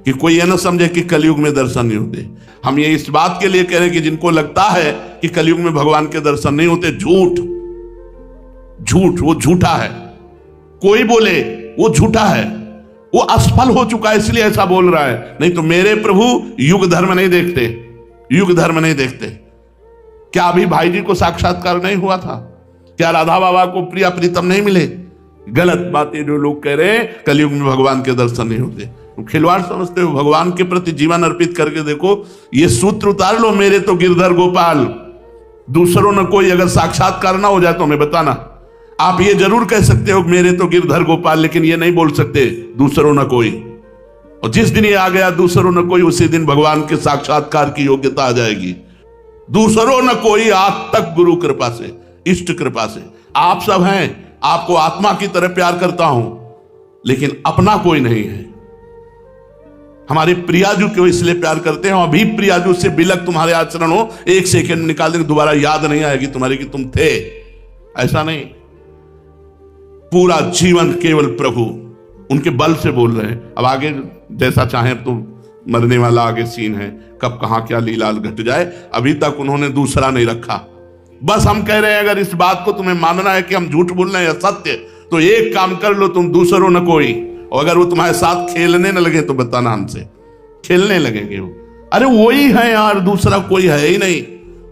कि कोई ये ना समझे कि कलयुग में दर्शन नहीं होते। हम ये इस बात के लिए कह रहे हैं कि जिनको लगता है कि कलयुग में भगवान के दर्शन नहीं होते, झूठ, वो झूठा है। कोई बोले वो झूठा है, वो असफल हो चुका है इसलिए ऐसा बोल रहा है। नहीं तो मेरे प्रभु युग धर्म नहीं देखते, युग धर्म नहीं देखते। क्या अभी भाई जी को साक्षात्कार नहीं हुआ था? क्या राधा बाबा को प्रिया प्रीतम नहीं मिले? गलत बातें जो लोग कह रहे हैं कलयुग में भगवान के दर्शन नहीं होते, तो खिलवाड़ समझते हो। भगवान के प्रति जीवन अर्पित करके देखो, ये सूत्र उतार लो, मेरे तो गिरधर गोपाल दूसरों न कोई। अगर साक्षात्कार ना हो जाए तो हमें बताना। आप ये जरूर कह सकते हो मेरे तो गिरधर गोपाल, लेकिन ये नहीं बोल सकते दूसरों न कोई। और जिस दिन ये आ गया दूसरों न कोई, उसी दिन भगवान के साक्षात्कार की योग्यता आ जाएगी। दूसरों न कोई आज तक गुरु कृपा से, इष्ट कृपा से। आप सब हैं, आपको आत्मा की तरह प्यार करता हूं, लेकिन अपना कोई नहीं है। हमारे प्रियाजू क्यों इसलिए प्यार करते हैं? अभी प्रियाजू से बिलक तुम्हारे आचरण हो, एक सेकंड निकाल देंगे, दोबारा याद नहीं आएगी तुम्हारी कि तुम थे। ऐसा नहीं, पूरा जीवन केवल प्रभु उनके बल से बोल रहे हैं। अब आगे जैसा चाहे तो मरने वाला आगे सीन है, कब कहां क्या लीला घट जाए। अभी तक उन्होंने दूसरा नहीं रखा। बस हम कह रहे हैं अगर इस बात को तुम्हें मानना है कि हम झूठ बोल रहे हैं या सत्य, तो एक काम कर लो, तुम दूसरों न कोई। और अगर वो तुम्हारे साथ खेलने न लगे तो बताना हमसे। खेलने लगेंगे वो, अरे वही है यार, दूसरा कोई है ही नहीं,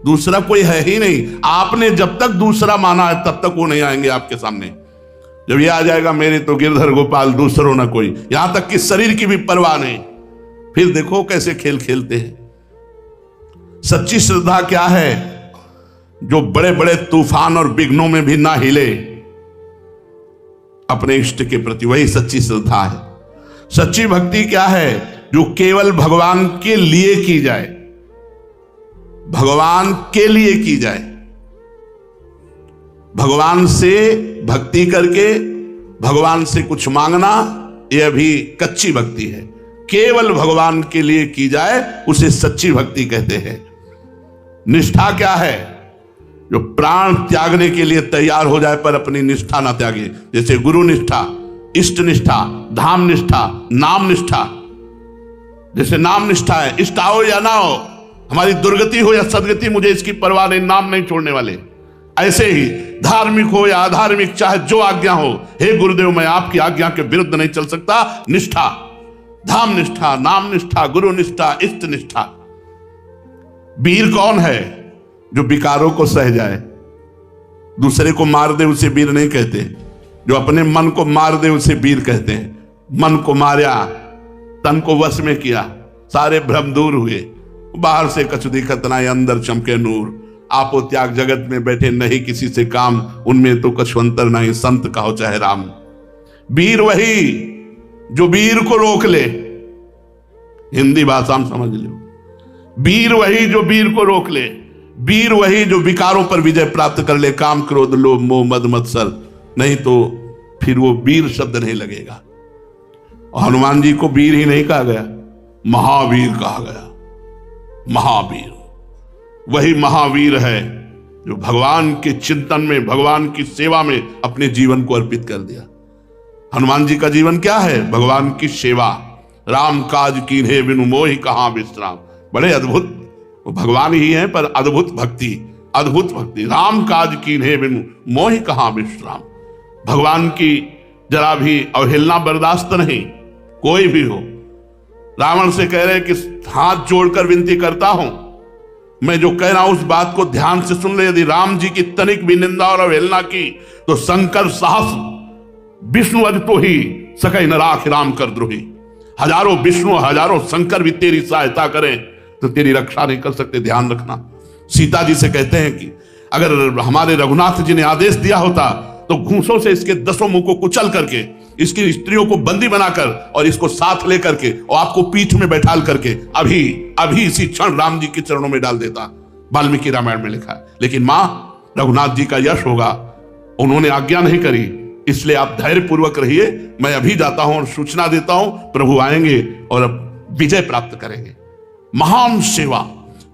दूसरा कोई है ही नहीं। आपने जब तक दूसरा माना है तब तक वो नहीं आएंगे आपके सामने। जब ये आ जाएगा मेरे तो गिरधर गोपाल दूसरों न कोई, यहां तक कि शरीर की भी परवाह नहीं, फिर देखो कैसे खेल खेलते हैं। सच्ची श्रद्धा क्या है? जो बड़े बड़े तूफान और विघ्नों में भी ना हिले अपने इष्ट के प्रति, वही सच्ची श्रद्धा है। सच्ची भक्ति क्या है? जो केवल भगवान के लिए की जाए, भगवान के लिए की जाए। भगवान से भक्ति करके भगवान से कुछ मांगना, यह भी कच्ची भक्ति है। केवल भगवान के लिए की जाए उसे सच्ची भक्ति कहते हैं। निष्ठा क्या है? जो प्राण त्यागने के लिए तैयार हो जाए पर अपनी निष्ठा ना त्यागे। जैसे गुरु निष्ठा, इष्ट निष्ठा, धाम निष्ठा, नाम निष्ठा। जैसे नाम निष्ठा है, इष्ट आओ या ना हो, हमारी दुर्गति हो या सदगति, मुझे इसकी परवाह नहीं, नाम नहीं छोड़ने वाले। ऐसे ही धार्मिक हो या अधार्मिक, चाहे जो आज्ञा हो, हे गुरुदेव मैं आपकी आज्ञा के विरुद्ध नहीं चल सकता। निष्ठा, धाम निष्ठा, नाम निष्ठा, गुरु निष्ठा, इष्ट निष्ठा। वीर कौन है? जो विकारों को सह जाए। दूसरे को मार दे उसे वीर नहीं कहते, जो अपने मन को मार दे उसे वीर कहते हैं। मन को मारा, तन को वश में किया, सारे भ्रम दूर हुए। बाहर से कछु दिखत ना, अंदर चमके नूर। आपो त्याग जगत में बैठे नहीं किसी से काम, उनमें तो कछु अंतर नहीं, संत कहो चाहे राम। वीर वही जो वीर को रोक ले, हिंदी भाषा में समझ लो। वीर वही जो वीर को रोक ले, वीर वही जो विकारों पर विजय प्राप्त कर ले। काम क्रोध लोभ मोह मद मत्सर, नहीं तो फिर वो वीर शब्द नहीं लगेगा। और हनुमान जी को वीर ही नहीं कहा गया, महावीर कहा गया। महावीर वही महावीर है जो भगवान के चिंतन में, भगवान की सेवा में अपने जीवन को अर्पित कर दिया। हनुमान जी का जीवन क्या है? भगवान की सेवा। राम काज कीन्हे बिनु मोहि कहां विश्राम। बड़े अद्भुत, वो भगवान ही है पर अद्भुत भक्ति, अद्भुत भक्ति। राम काज कीन्हे बिनु मोहि कहां विश्राम। भगवान की जरा भी अवहेलना बर्दाश्त नहीं, कोई भी हो। रावण से कह रहे कि हाथ जोड़कर विनती करता हूं, मैं जो कह रहा हूं उस बात को ध्यान से सुन ले। यदि राम जी की तनिक भी निंदा और अवहेलना की तो शंकर साहस विष्णु अज तो ही सकै न राख राम कर द्रोही। हजारों विष्णु हजारों शंकर भी तेरी सहायता करें तो तेरी रक्षा नहीं कर सकते। ध्यान रखना। सीता जी से कहते हैं कि अगर हमारे रघुनाथ जी ने आदेश दिया होता तो घूंसों से इसके 10 मुंह को कुचल करके, इसकी स्त्रियों को बंदी बनाकर और इसको साथ लेकर के और आपको पीठ में बैठाल करके अभी अभी इसी क्षण राम जी के चरणों में डाल देता। वाल्मीकि रामायण में लिखा है। लेकिन मां, रघुनाथ जी का यश होगा, उन्होंने आज्ञा नहीं करी, इसलिए आप धैर्य पूर्वक रहिए। मैं अभी जाता हूं और सूचना देता हूं, प्रभु आएंगे और विजय प्राप्त करेंगे। महान सेवा,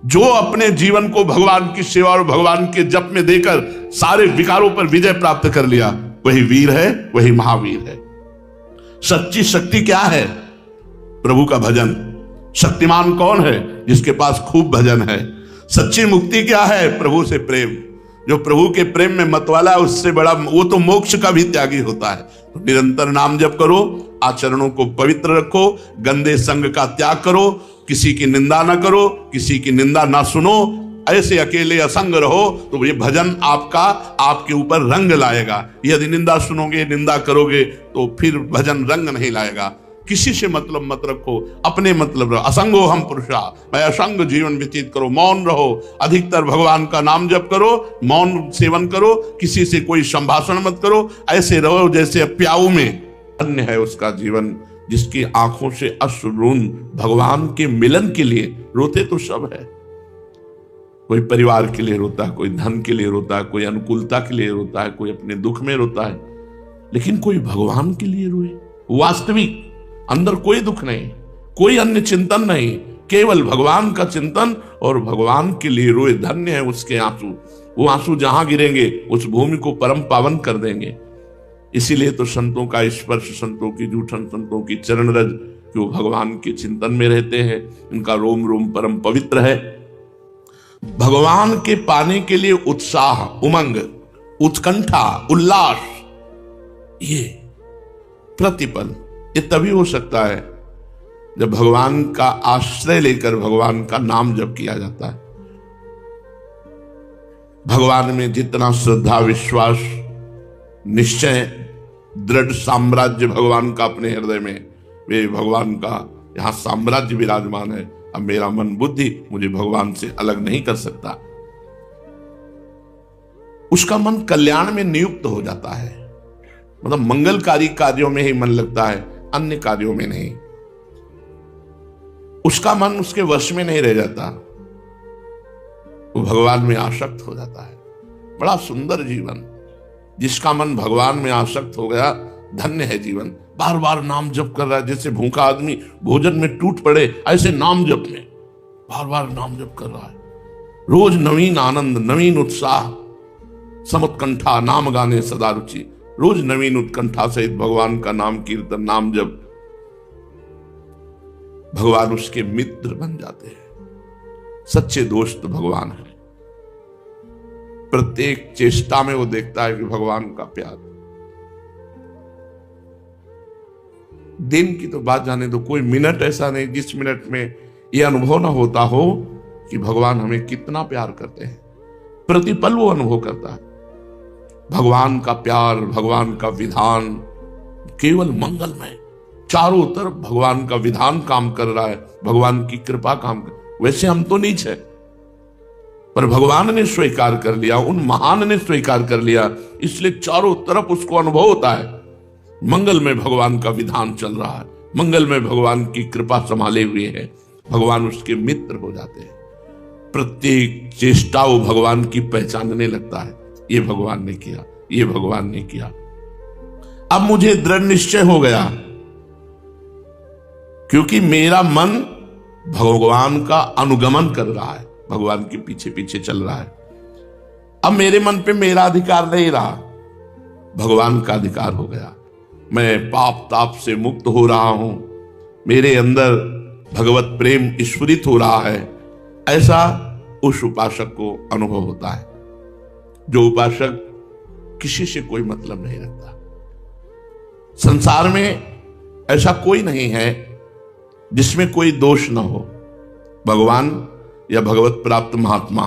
जो अपने जीवन को भगवान की सेवा और भगवान के जप में देकर सारे विकारों पर विजय प्राप्त कर लिया, वही वीर है, वही महावीर है। सच्ची शक्ति क्या है? प्रभु का भजन। शक्तिमान कौन है? जिसके पास खूब भजन है। सच्ची मुक्ति क्या है? प्रभु से प्रेम। जो प्रभु के प्रेम में मतवाला है, उससे बड़ा वो तो मोक्ष का भी त्यागी होता है। तो निरंतर नाम जप करो, आचरणों को पवित्र रखो, गंदे संग का त्याग करो, किसी की निंदा ना करो, किसी की निंदा ना सुनो, ऐसे अकेले असंग रहो, तो ये भजन आपका आपके ऊपर रंग लाएगा। यदि निंदा सुनोगे, निंदा करोगे, तो फिर भजन रंग नहीं लाएगा। किसी से मतलब मत रखो, अपने मतलब रहो। असंगो हम पुरुषा, मैं असंग जीवन व्यतीत करो, मौन रहो, अधिकतर भगवान का नाम जप करो, मौन सेवन करो, किसी से कोई संभाषण मत करो, ऐसे रहो जैसे प्याऊ में। अन्य है उसका जीवन जिसकी आंखों से अश्रुन भगवान के मिलन के लिए रोते तो सब है। कोई परिवार के लिए रोता है, कोई धन के लिए रोता है, कोई अनुकूलता के लिए रोता है, कोई अपने दुख में रोता है, लेकिन कोई भगवान के लिए रोए, वास्तविक अंदर कोई दुख नहीं, कोई अन्य चिंतन नहीं, केवल भगवान का चिंतन और भगवान के लिए रोए। धन्य है उसके आंसू। वो आंसू जहां गिरेंगे उस भूमि को परम पावन कर देंगे। इसीलिए तो संतों का स्पर्श, संतों की जूठन, संतों की चरण रज, जो भगवान के चिंतन में रहते हैं, इनका रोम रोम परम पवित्र है। भगवान के पाने के लिए उत्साह, उमंग, उत्कंठा, उल्लास, ये प्रतिपल, ये तभी हो सकता है जब भगवान का आश्रय लेकर भगवान का नाम जप किया जाता है। भगवान में जितना श्रद्धा, विश्वास, निश्चय, दृढ़ साम्राज्य भगवान का अपने हृदय में, वे भगवान का यहां साम्राज्य विराजमान है। अब मेरा मन बुद्धि मुझे भगवान से अलग नहीं कर सकता। उसका मन कल्याण में नियुक्त हो जाता है, मतलब मंगलकारी कार्यों में ही मन लगता है, अन्य कार्यों में नहीं। उसका मन उसके वश में नहीं रह जाता, वो भगवान में आसक्त हो जाता है। बड़ा सुंदर जीवन। जिसका मन भगवान में आसक्त हो गया, धन्य है जीवन। बार बार नाम जप कर रहा है, जैसे भूखा आदमी भोजन में टूट पड़े, ऐसे नाम जप में बार बार नाम जप कर रहा है। रोज नवीन आनंद, नवीन उत्साह, समुत्कंठा नाम गाने सदा रुचि। रोज नवीन उत्कंठा सहित भगवान का नाम कीर्तन, नाम जप। भगवान उसके मित्र बन जाते हैं। सच्चे दोस्त भगवान है। प्रत्येक चेष्टा में वो देखता है कि भगवान का प्यार। दिन की तो बात जाने दो, कोई मिनट ऐसा नहीं जिस मिनट में यह अनुभव ना होता हो कि भगवान हमें कितना प्यार करते हैं। प्रतिपल वो अनुभव करता है भगवान का प्यार, भगवान का विधान केवल मंगलमय। चारों तरफ भगवान का विधान काम कर रहा है, भगवान की कृपा काम कर। वैसे हम तो नीच है, पर भगवान ने स्वीकार कर लिया, उन महान ने स्वीकार कर लिया, इसलिए चारों तरफ उसको अनुभव होता है मंगल में भगवान का विधान चल रहा है, मंगल में भगवान की कृपा संभाले हुए है। भगवान उसके मित्र हो जाते हैं। प्रत्येक चेष्टा वो भगवान की पहचानने लगता है, ये भगवान ने किया, ये भगवान ने किया। अब मुझे दृढ़ निश्चय हो गया, क्योंकि मेरा मन भगवान का अनुगमन कर रहा है, भगवान के पीछे पीछे चल रहा है। अब मेरे मन पे मेरा अधिकार नहीं रहा, भगवान का अधिकार हो गया। मैं पाप ताप से मुक्त हो रहा हूं, मेरे अंदर भगवत प्रेम स्फुरित हो रहा है। ऐसा उस उपासक को अनुभव होता है। जो उपासक किसी से कोई मतलब नहीं रखता। संसार में ऐसा कोई नहीं है जिसमें कोई दोष ना हो। भगवान या भगवत प्राप्त महात्मा,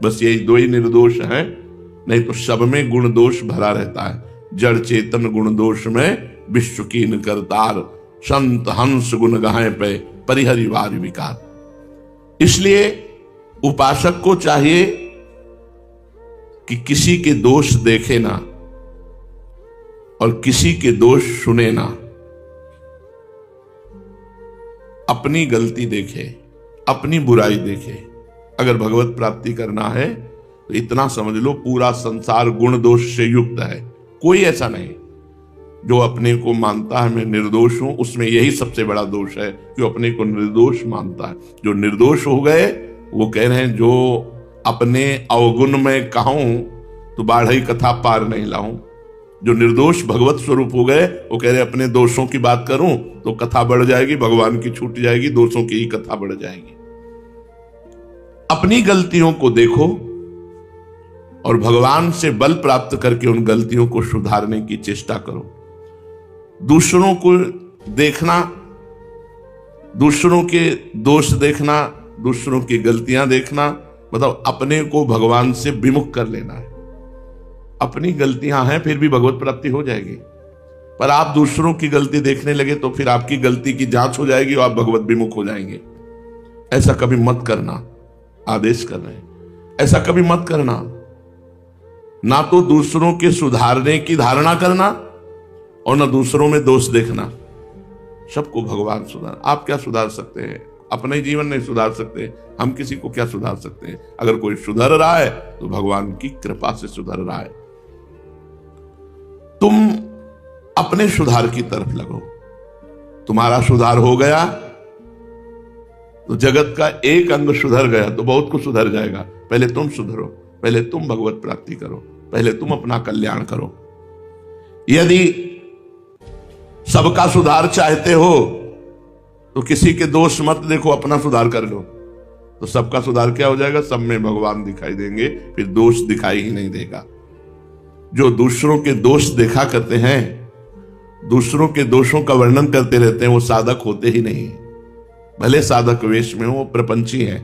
बस यही दो ही निर्दोष हैं, नहीं तो सब में गुण दोष भरा रहता है। जड़ चेतन गुण दोष में विश्व कीन करतार, संत हंस गुण गाहे पे परिहरि वार विकार। इसलिए उपासक को चाहिए कि किसी के दोष देखे ना और किसी के दोष सुने ना, अपनी गलती देखे, अपनी बुराई देखे। अगर भगवत प्राप्ति करना है तो इतना समझ लो, पूरा संसार गुण दोष से युक्त है। कोई ऐसा नहीं जो अपने को मानता है मैं निर्दोष हूं, उसमें यही सबसे बड़ा दोष है जो अपने को निर्दोष मानता है। जो निर्दोष हो गए वो कह रहे हैं, जो अपने अवगुण में कहूं तो बाढ़ई कथा पार नहीं लाऊं। जो निर्दोष भगवत स्वरूप हो गए वो कह रहे अपने दोषों की बात करूं तो कथा बढ़ जाएगी, भगवान की छूट जाएगी, दोषों की ही कथा बढ़ जाएगी। अपनी गलतियों को देखो और भगवान से बल प्राप्त करके उन गलतियों को सुधारने की चेष्टा करो। दूसरों को देखना, दूसरों के दोष देखना, दूसरों की गलतियां देखना, मतलब अपने को भगवान से विमुख कर लेना है। अपनी गलतियां हैं फिर भी भगवत प्राप्ति हो जाएगी, पर आप दूसरों की गलती देखने लगे तो फिर आपकी गलती की जांच हो जाएगी और आप भगवत विमुख हो जाएंगे। ऐसा कभी मत करना, आदेश कर रहे हैं, ऐसा कभी मत करना। ना तो दूसरों के सुधारने की धारणा करना और ना दूसरों में दोष देखना। सबको भगवान सुधार। आप क्या सुधार सकते हैं? अपना ही जीवन नहीं सुधार सकते, हम किसी को क्या सुधार सकते हैं? अगर कोई सुधर रहा है तो भगवान की कृपा से सुधर रहा है। तुम अपने सुधार की तरफ लगो। तुम्हारा सुधार हो गया तो जगत का एक अंग सुधर गया तो बहुत कुछ सुधर जाएगा। पहले तुम सुधरो, पहले तुम भगवत प्राप्ति करो, पहले तुम अपना कल्याण करो। यदि सबका सुधार चाहते हो तो किसी के दोष मत देखो, अपना सुधार कर लो, तो सबका सुधार क्या हो जाएगा? सब में भगवान दिखाई देंगे, फिर दोष दिखाई ही नहीं देगा। जो दूसरों के दोष देखा करते हैं, दूसरों के दोषों का वर्णन करते रहते हैं, वो साधक होते ही नहीं। भले साधक वेश में हो, वो प्रपंची हैं।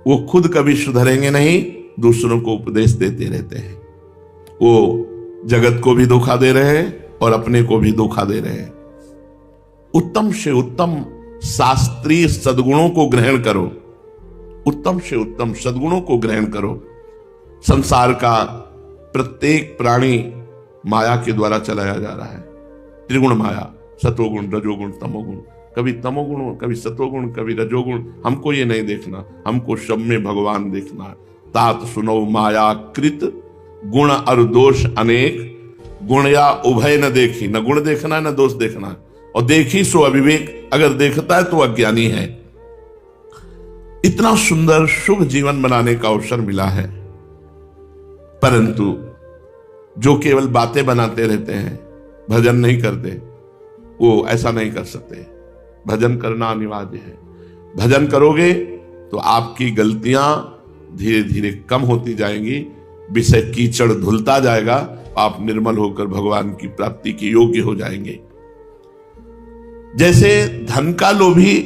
वो खुद कभी सुधरेंगे नहीं, दूसरों को उपदेश देते रहते हैं। वो जगत को भी धोखा दे रहे हैं और अपने को भी धोखा दे रहे हैं। उत्तम से उत्तम शास्त्रीय सद्गुणों को ग्रहण करो, उत्तम से उत्तम सद्गुणों को ग्रहण करो। संसार का प्रत्येक प्राणी माया के द्वारा चलाया जा रहा है। त्रिगुण माया, सतोगुण, रजोगुण, तमोगुण। कभी तमोगुण, कभी सतोगुण, कभी रजोगुण। हमको ये नहीं देखना, हमको सब में भगवान देखना। तात सुनो माया कृत गुण और दोष अनेक, गुण या उभय न देखी। न गुण देखना है न दोष देखना है, और देखी सो अविवेक। अगर देखता है तो अज्ञानी है। इतना सुंदर शुभ जीवन बनाने का अवसर मिला है, परंतु जो केवल बातें बनाते रहते हैं, भजन नहीं करते, वो ऐसा नहीं कर सकते। भजन करना अनिवार्य है। भजन करोगे तो आपकी गलतियां धीरे धीरे कम होती जाएंगी, विषय कीचड़ धुलता जाएगा, आप निर्मल होकर भगवान की प्राप्ति के योग्य हो जाएंगे। जैसे धन का लोभी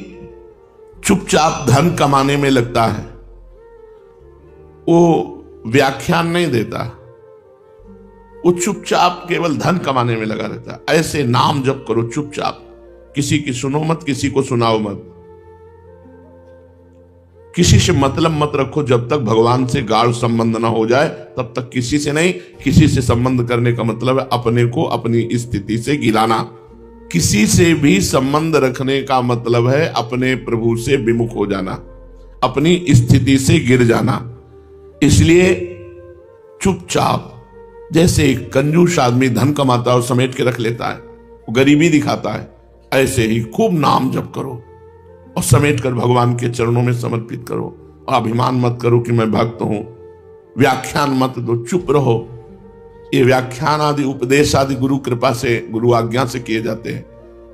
चुपचाप धन कमाने में लगता है, वो व्याख्यान नहीं देता, वो चुपचाप केवल धन कमाने में लगा रहता है। ऐसे नाम जप करो चुपचाप, किसी की सुनो मत, किसी को सुनाओ मत, किसी से मतलब मत रखो। जब तक भगवान से गाढ़ संबंध ना हो जाए तब तक किसी से नहीं। किसी से संबंध करने का मतलब है अपने को अपनी स्थिति से गिराना। किसी से भी संबंध रखने का मतलब है अपने प्रभु से विमुख हो जाना, अपनी स्थिति से गिर जाना। इसलिए चुपचाप, जैसे एक कंजूस आदमी धन कमाता है और समेट के रख लेता है, वो गरीबी दिखाता है, ऐसे ही खूब नाम जप करो और समेट कर भगवान के चरणों में समर्पित करो। और अभिमान मत करो कि मैं भक्त हूं। व्याख्यान मत दो, चुप रहो। ये व्याख्यान आदि उपदेश आदि गुरु कृपा से, गुरु आज्ञा से किए जाते हैं,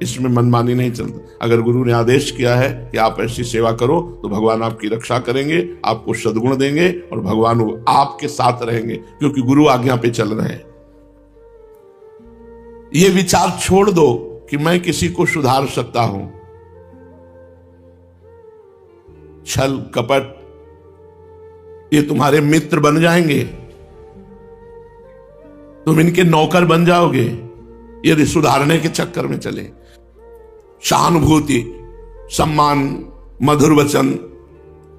इसमें मनमानी नहीं चलती। अगर गुरु ने आदेश किया है कि आप ऐसी सेवा करो तो भगवान आपकी रक्षा करेंगे, आपको सद्गुण देंगे और भगवान आपके साथ रहेंगे, क्योंकि गुरु आज्ञा पे चल रहे हैं। ये विचार छोड़ दो कि मैं किसी को सुधार सकता हूं। छल कपट ये तुम्हारे मित्र बन जाएंगे, तुम इनके नौकर बन जाओगे यदि सुधारने के चक्कर में चले। सहानुभूति, सम्मान, मधुर वचन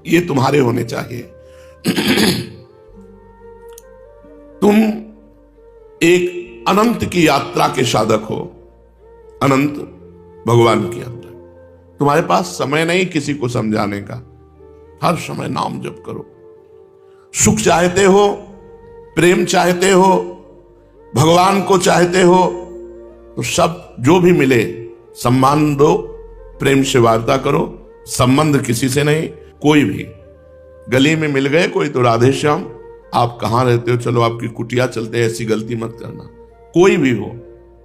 ये तुम्हारे होने चाहिए। तुम एक अनंत की यात्रा के साधक हो, अनंत भगवान की यात्रा। तुम्हारे पास समय नहीं किसी को समझाने का, हर समय नाम जप करो। सुख चाहते हो, प्रेम चाहते हो, भगवान को चाहते हो, तो सब जो भी मिले सम्मान दो, प्रेम से वार्ता करो। संबंध किसी से नहीं, कोई भी। गली में मिल गए कोई तो राधे श्याम, आप कहां रहते हो, चलो आपकी कुटिया चलते हैं, ऐसी गलती मत करना। कोई भी हो,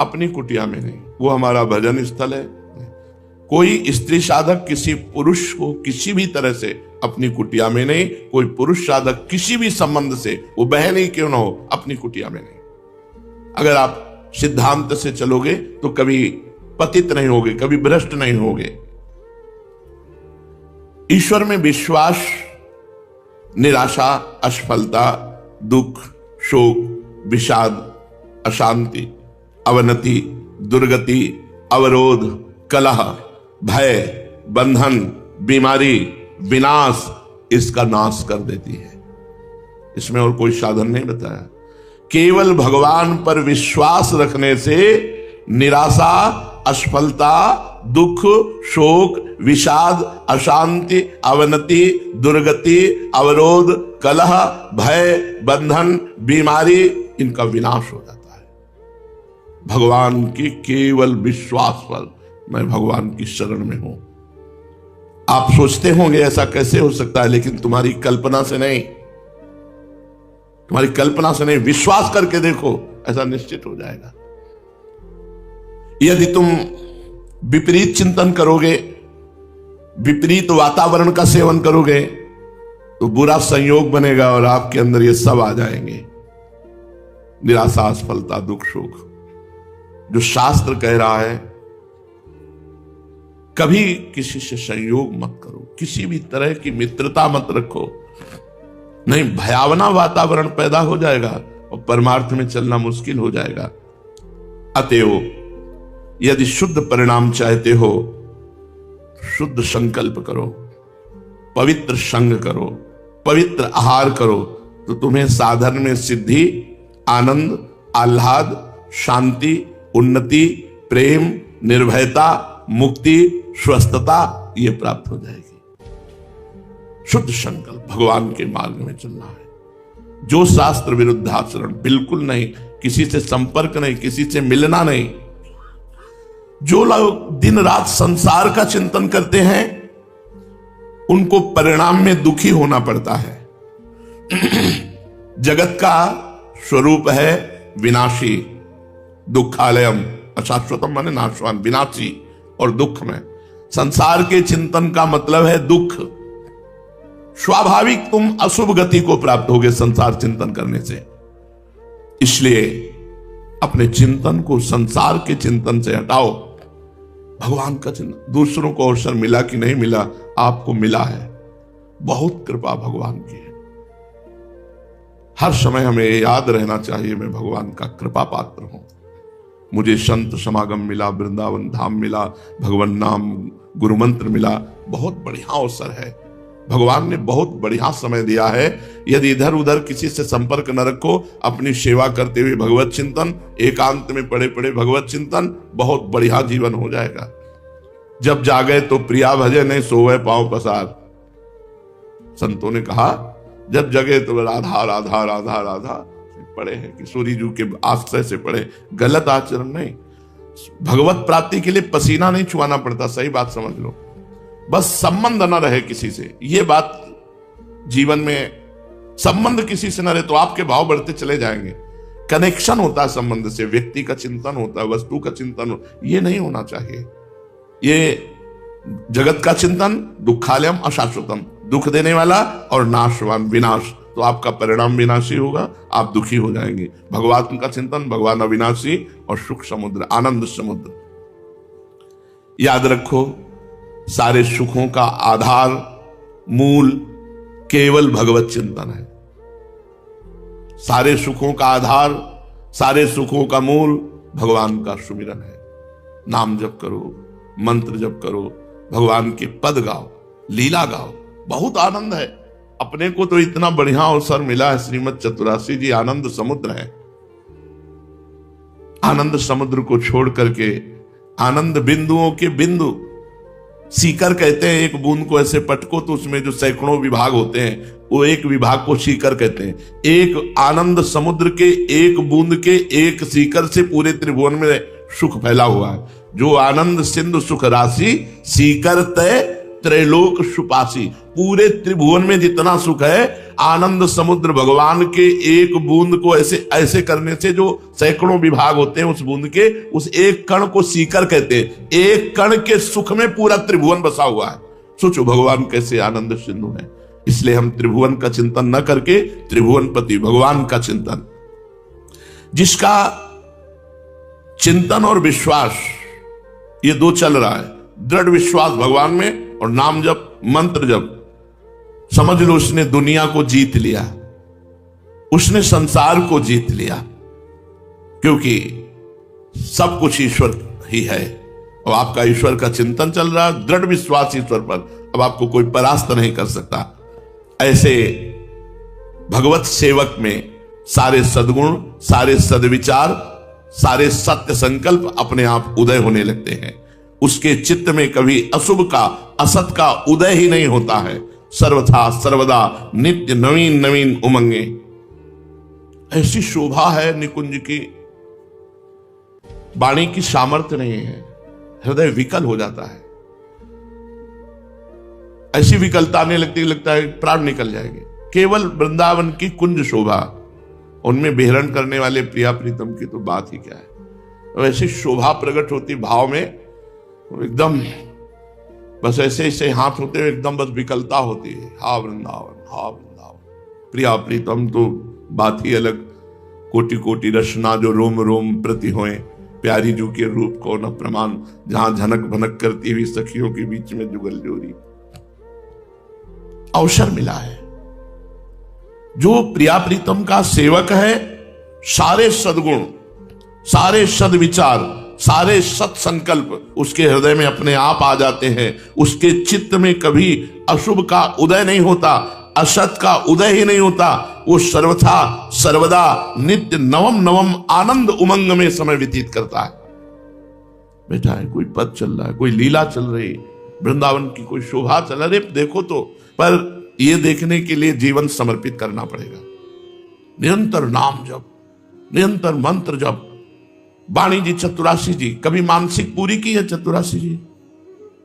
अपनी कुटिया में नहीं, वो हमारा भजन स्थल है। कोई स्त्री साधक किसी पुरुष को किसी भी तरह से अपनी कुटिया में नहीं, कोई पुरुष साधक किसी भी संबंध से, वो बहन ही क्यों ना हो, अपनी कुटिया में नहीं। अगर आप सिद्धांत से चलोगे तो कभी पतित नहीं होगे, कभी भ्रष्ट नहीं होगे। ईश्वर में विश्वास निराशा, असफलता, दुख, शोक, विषाद, अशांति, अवनति, दुर्गति, अवरोध, कलह, भय, बंधन, बीमारी, विनाश, इसका नाश कर देती है। इसमें और कोई साधन नहीं बताया। केवल भगवान पर विश्वास रखने से निराशा, असफलता, दुख, शोक, विषाद, अशांति, अवनति, दुर्गति, अवरोध, कलह, भय, बंधन, बीमारी, इनका विनाश हो जाता है। भगवान के केवल विश्वास पर, मैं भगवान की शरण में हूं। आप सोचते होंगे ऐसा कैसे हो सकता है, लेकिन तुम्हारी कल्पना से नहीं, तुम्हारी कल्पना से नहीं, विश्वास करके देखो, ऐसा निश्चित हो जाएगा। यदि तुम विपरीत चिंतन करोगे, विपरीत वातावरण का सेवन करोगे, तो बुरा संयोग बनेगा और आपके अंदर ये सब आ जाएंगे, निराशा, असफलता, दुख, शोक। जो शास्त्र कह रहा है, कभी किसी से संयोग मत करो, किसी भी तरह की मित्रता मत रखो, नहीं भयावना वातावरण पैदा हो जाएगा और परमार्थ में चलना मुश्किल हो जाएगा। अतएव यदि शुद्ध परिणाम चाहते हो, शुद्ध संकल्प करो, पवित्र संग करो, पवित्र आहार करो, तो तुम्हें साधन में सिद्धि, आनंद, आह्लाद, शांति, उन्नति, प्रेम, निर्भयता, मुक्ति, स्वस्थता, ये प्राप्त हो जाएगी। शुद्ध संकल्प, भगवान के मार्ग में चलना है। जो शास्त्र विरुद्ध आचरण बिल्कुल नहीं, किसी से संपर्क नहीं, किसी से मिलना नहीं। जो लोग दिन रात संसार का चिंतन करते हैं, उनको परिणाम में दुखी होना पड़ता है। जगत का स्वरूप है विनाशी, दुखालयम, अशाश्वतम माने नाशवान, विनाशी और दुख में। संसार के चिंतन का मतलब है दुख। स्वाभाविक तुम अशुभ गति को प्राप्त होगे संसार चिंतन करने से। इसलिए अपने चिंतन को संसार के चिंतन से हटाओ, भगवान का चिंतन। दूसरों को अवसर मिला कि नहीं मिला, आपको मिला है, बहुत कृपा भगवान की है। हर समय हमें याद रहना चाहिए, मैं भगवान का कृपा पात्र हूं। मुझे संत समागम मिला, वृंदावन धाम मिला, भगवान नाम गुरु मंत्र मिला, बहुत बढ़िया अवसर है। भगवान ने बहुत बढ़िया समय दिया है। यदि इधर उधर किसी से संपर्क न रखो, अपनी सेवा करते हुए भगवत चिंतन, एकांत में पड़े पड़े भगवत चिंतन, बहुत बढ़िया जीवन हो जाएगा। जब जागे तो प्रिया भजे, नहीं सोवे पांव पसार। संतों ने कहा जब जगे तो राधा राधा राधा राधा पढ़े हैं, किशोरी जी के आश्रय से पढ़े। गलत आचरण नहीं, भगवत प्राप्ति के लिए पसीना नहीं छुआना पड़ता, सही बात समझ लो। बस संबंध न रहे किसी से, ये बात जीवन में, संबंध किसी से न रहे तो आपके भाव बढ़ते चले जाएंगे। कनेक्शन होता है संबंध से, व्यक्ति का चिंतन होता है, वस्तु का चिंतन, ये नहीं होना चाहिए। ये जगत का चिंतन दुखालयम अशाश्वतम, दुख देने वाला और नाशवान, विनाश, तो आपका परिणाम विनाशी होगा, आप दुखी हो जाएंगे। भगवान का चिंतन, भगवान अविनाशी और सुख समुद्र, आनंद समुद्र। याद रखो, सारे सुखों का आधार, मूल केवल भगवत चिंतन है। सारे सुखों का आधार, सारे सुखों का मूल भगवान का सुमिरन है। नाम जप करो, मंत्र जप करो, भगवान के पद गाओ, लीला गाओ, बहुत आनंद है। अपने को तो इतना बढ़िया अवसर मिला है, श्रीमद चतुरासी जी आनंद समुद्र है। आनंद समुद्र को छोड़ करके आनंद बिंदुओं के बिंदु, सीकर कहते हैं, एक बूंद को ऐसे पटको तो उसमें जो सैकड़ों विभाग होते हैं, वो एक विभाग को सीकर कहते हैं। एक आनंद समुद्र के एक बूंद के एक सीकर से पूरे त्रिभुवन में सुख फैला हुआ है। जो आनंद सिंधु सुख राशि, सीकर तय त्रैलोक सुपासी। पूरे त्रिभुवन में जितना सुख है, आनंद समुद्र भगवान के एक बूंद को ऐसे ऐसे करने से जो सैकड़ों विभाग होते हैं उस बूंद के, उस एक कण को सीकर कहते हैं। एक कण के सुख में पूरा त्रिभुवन बसा हुआ है। सोचो भगवान कैसे आनंद सिंधु है। इसलिए हम त्रिभुवन का चिंतन न करके त्रिभुवनपति भगवान का चिंतन, जिसका चिंतन और विश्वास ये दो चल रहा है, दृढ़ विश्वास भगवान में और नाम जप मंत्र जप, समझ लो उसने दुनिया को जीत लिया, उसने संसार को जीत लिया, क्योंकि सब कुछ ईश्वर ही है और आपका ईश्वर का चिंतन चल रहा है, दृढ़ विश्वास ईश्वर पर, अब आपको कोई परास्त नहीं कर सकता। ऐसे भगवत सेवक में सारे सद्गुण, सारे सद्विचार, सारे सत्य संकल्प अपने आप उदय होने लगते हैं। उसके चित्त में कभी अशुभ का, असत का उदय ही नहीं होता है। सर्वथा सर्वदा नित्य नवीन नवीन उमंगे। ऐसी शोभा है निकुंज की, वाणी की सामर्थ्य नहीं है, हृदय विकल हो जाता है। ऐसी विकलता आने लगती, लगता है प्राण निकल जाएंगे। केवल वृंदावन की कुंज शोभा, उनमें विहरण करने वाले प्रिया प्रीतम की तो बात ही क्या है। वैसी शोभा प्रकट होती भाव में, एकदम बस ऐसे ऐसे हाथ होते हुए एकदम बस विकलता होती है। हा वृंदावन, हा वृंदावन। प्रिया प्रीतम तो बात ही अलग, कोटि कोटि रचना जो रोम रोम प्रति होए, प्यारी जू के रूप को न प्रमाण, जहां झनक भनक करती हुई सखियों के बीच में जुगल जोरी। अवसर मिला है। जो प्रिया प्रीतम का सेवक है, सारे सद्गुण, सारे सद्विचार, सारे सत्संकल्प उसके हृदय में अपने आप आ जाते हैं। उसके चित्त में कभी अशुभ का उदय नहीं होता, असत का उदय ही नहीं होता। वो सर्वथा सर्वदा नित्य नवम नवम आनंद उमंग में समय व्यतीत करता है। बेटा है, कोई पद चल रहा है, कोई लीला चल रही, वृंदावन की कोई शोभा चल रही, देखो तो, पर ये देखने के लिए जीवन समर्पित करना पड़ेगा। निरंतर नाम जप, निरंतर मंत्र जप। वाणी जी चतुरासी जी कभी मानसिक पूरी की है? चतुरासी जी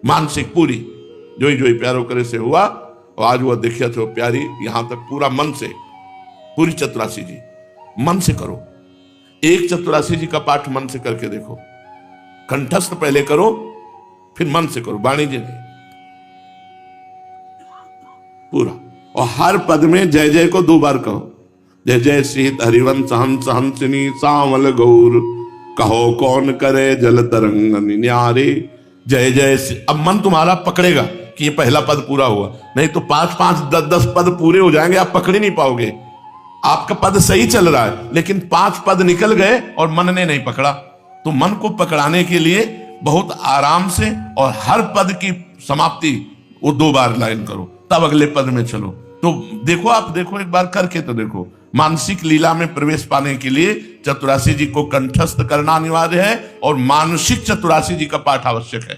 मानसिक पूरी जोई जोई प्यारो करे से हुआ, और आज वह देखिया तो प्यारी, यहां तक पूरा मन से, पूरी चतुरासी जी मन से करो। एक चतुरासी जी का पाठ मन से करके देखो, कंठस्थ पहले करो फिर मन से करो, वाणी जी नहीं, पूरा। और हर पद में जय जय को 2 बार कहो। जय जय सीत हरिवंश हंस हंसिनी सांवल गौर, कहो कौन करे जल तरंग न्यारे। जय जय। अब मन तुम्हारा पकड़ेगा कि ये पहला पद पूरा हुआ, नहीं तो 5-5, 10-10 पद पूरे हो जाएंगे, आप पकड़ ही नहीं पाओगे। आपका पद सही चल रहा है लेकिन 5 पद निकल गए और मन ने नहीं पकड़ा। तो मन को पकड़ाने के लिए बहुत आराम से और हर पद की समाप्ति वो 2 बार लाइन करो, तब अगले पद में चलो। तो देखो, आप देखो, एक बार करके तो देखो। मानसिक लीला में प्रवेश पाने के लिए चतुरासी जी को कंठस्थ करना अनिवार्य है और मानसिक चतुरासी जी का पाठ आवश्यक है।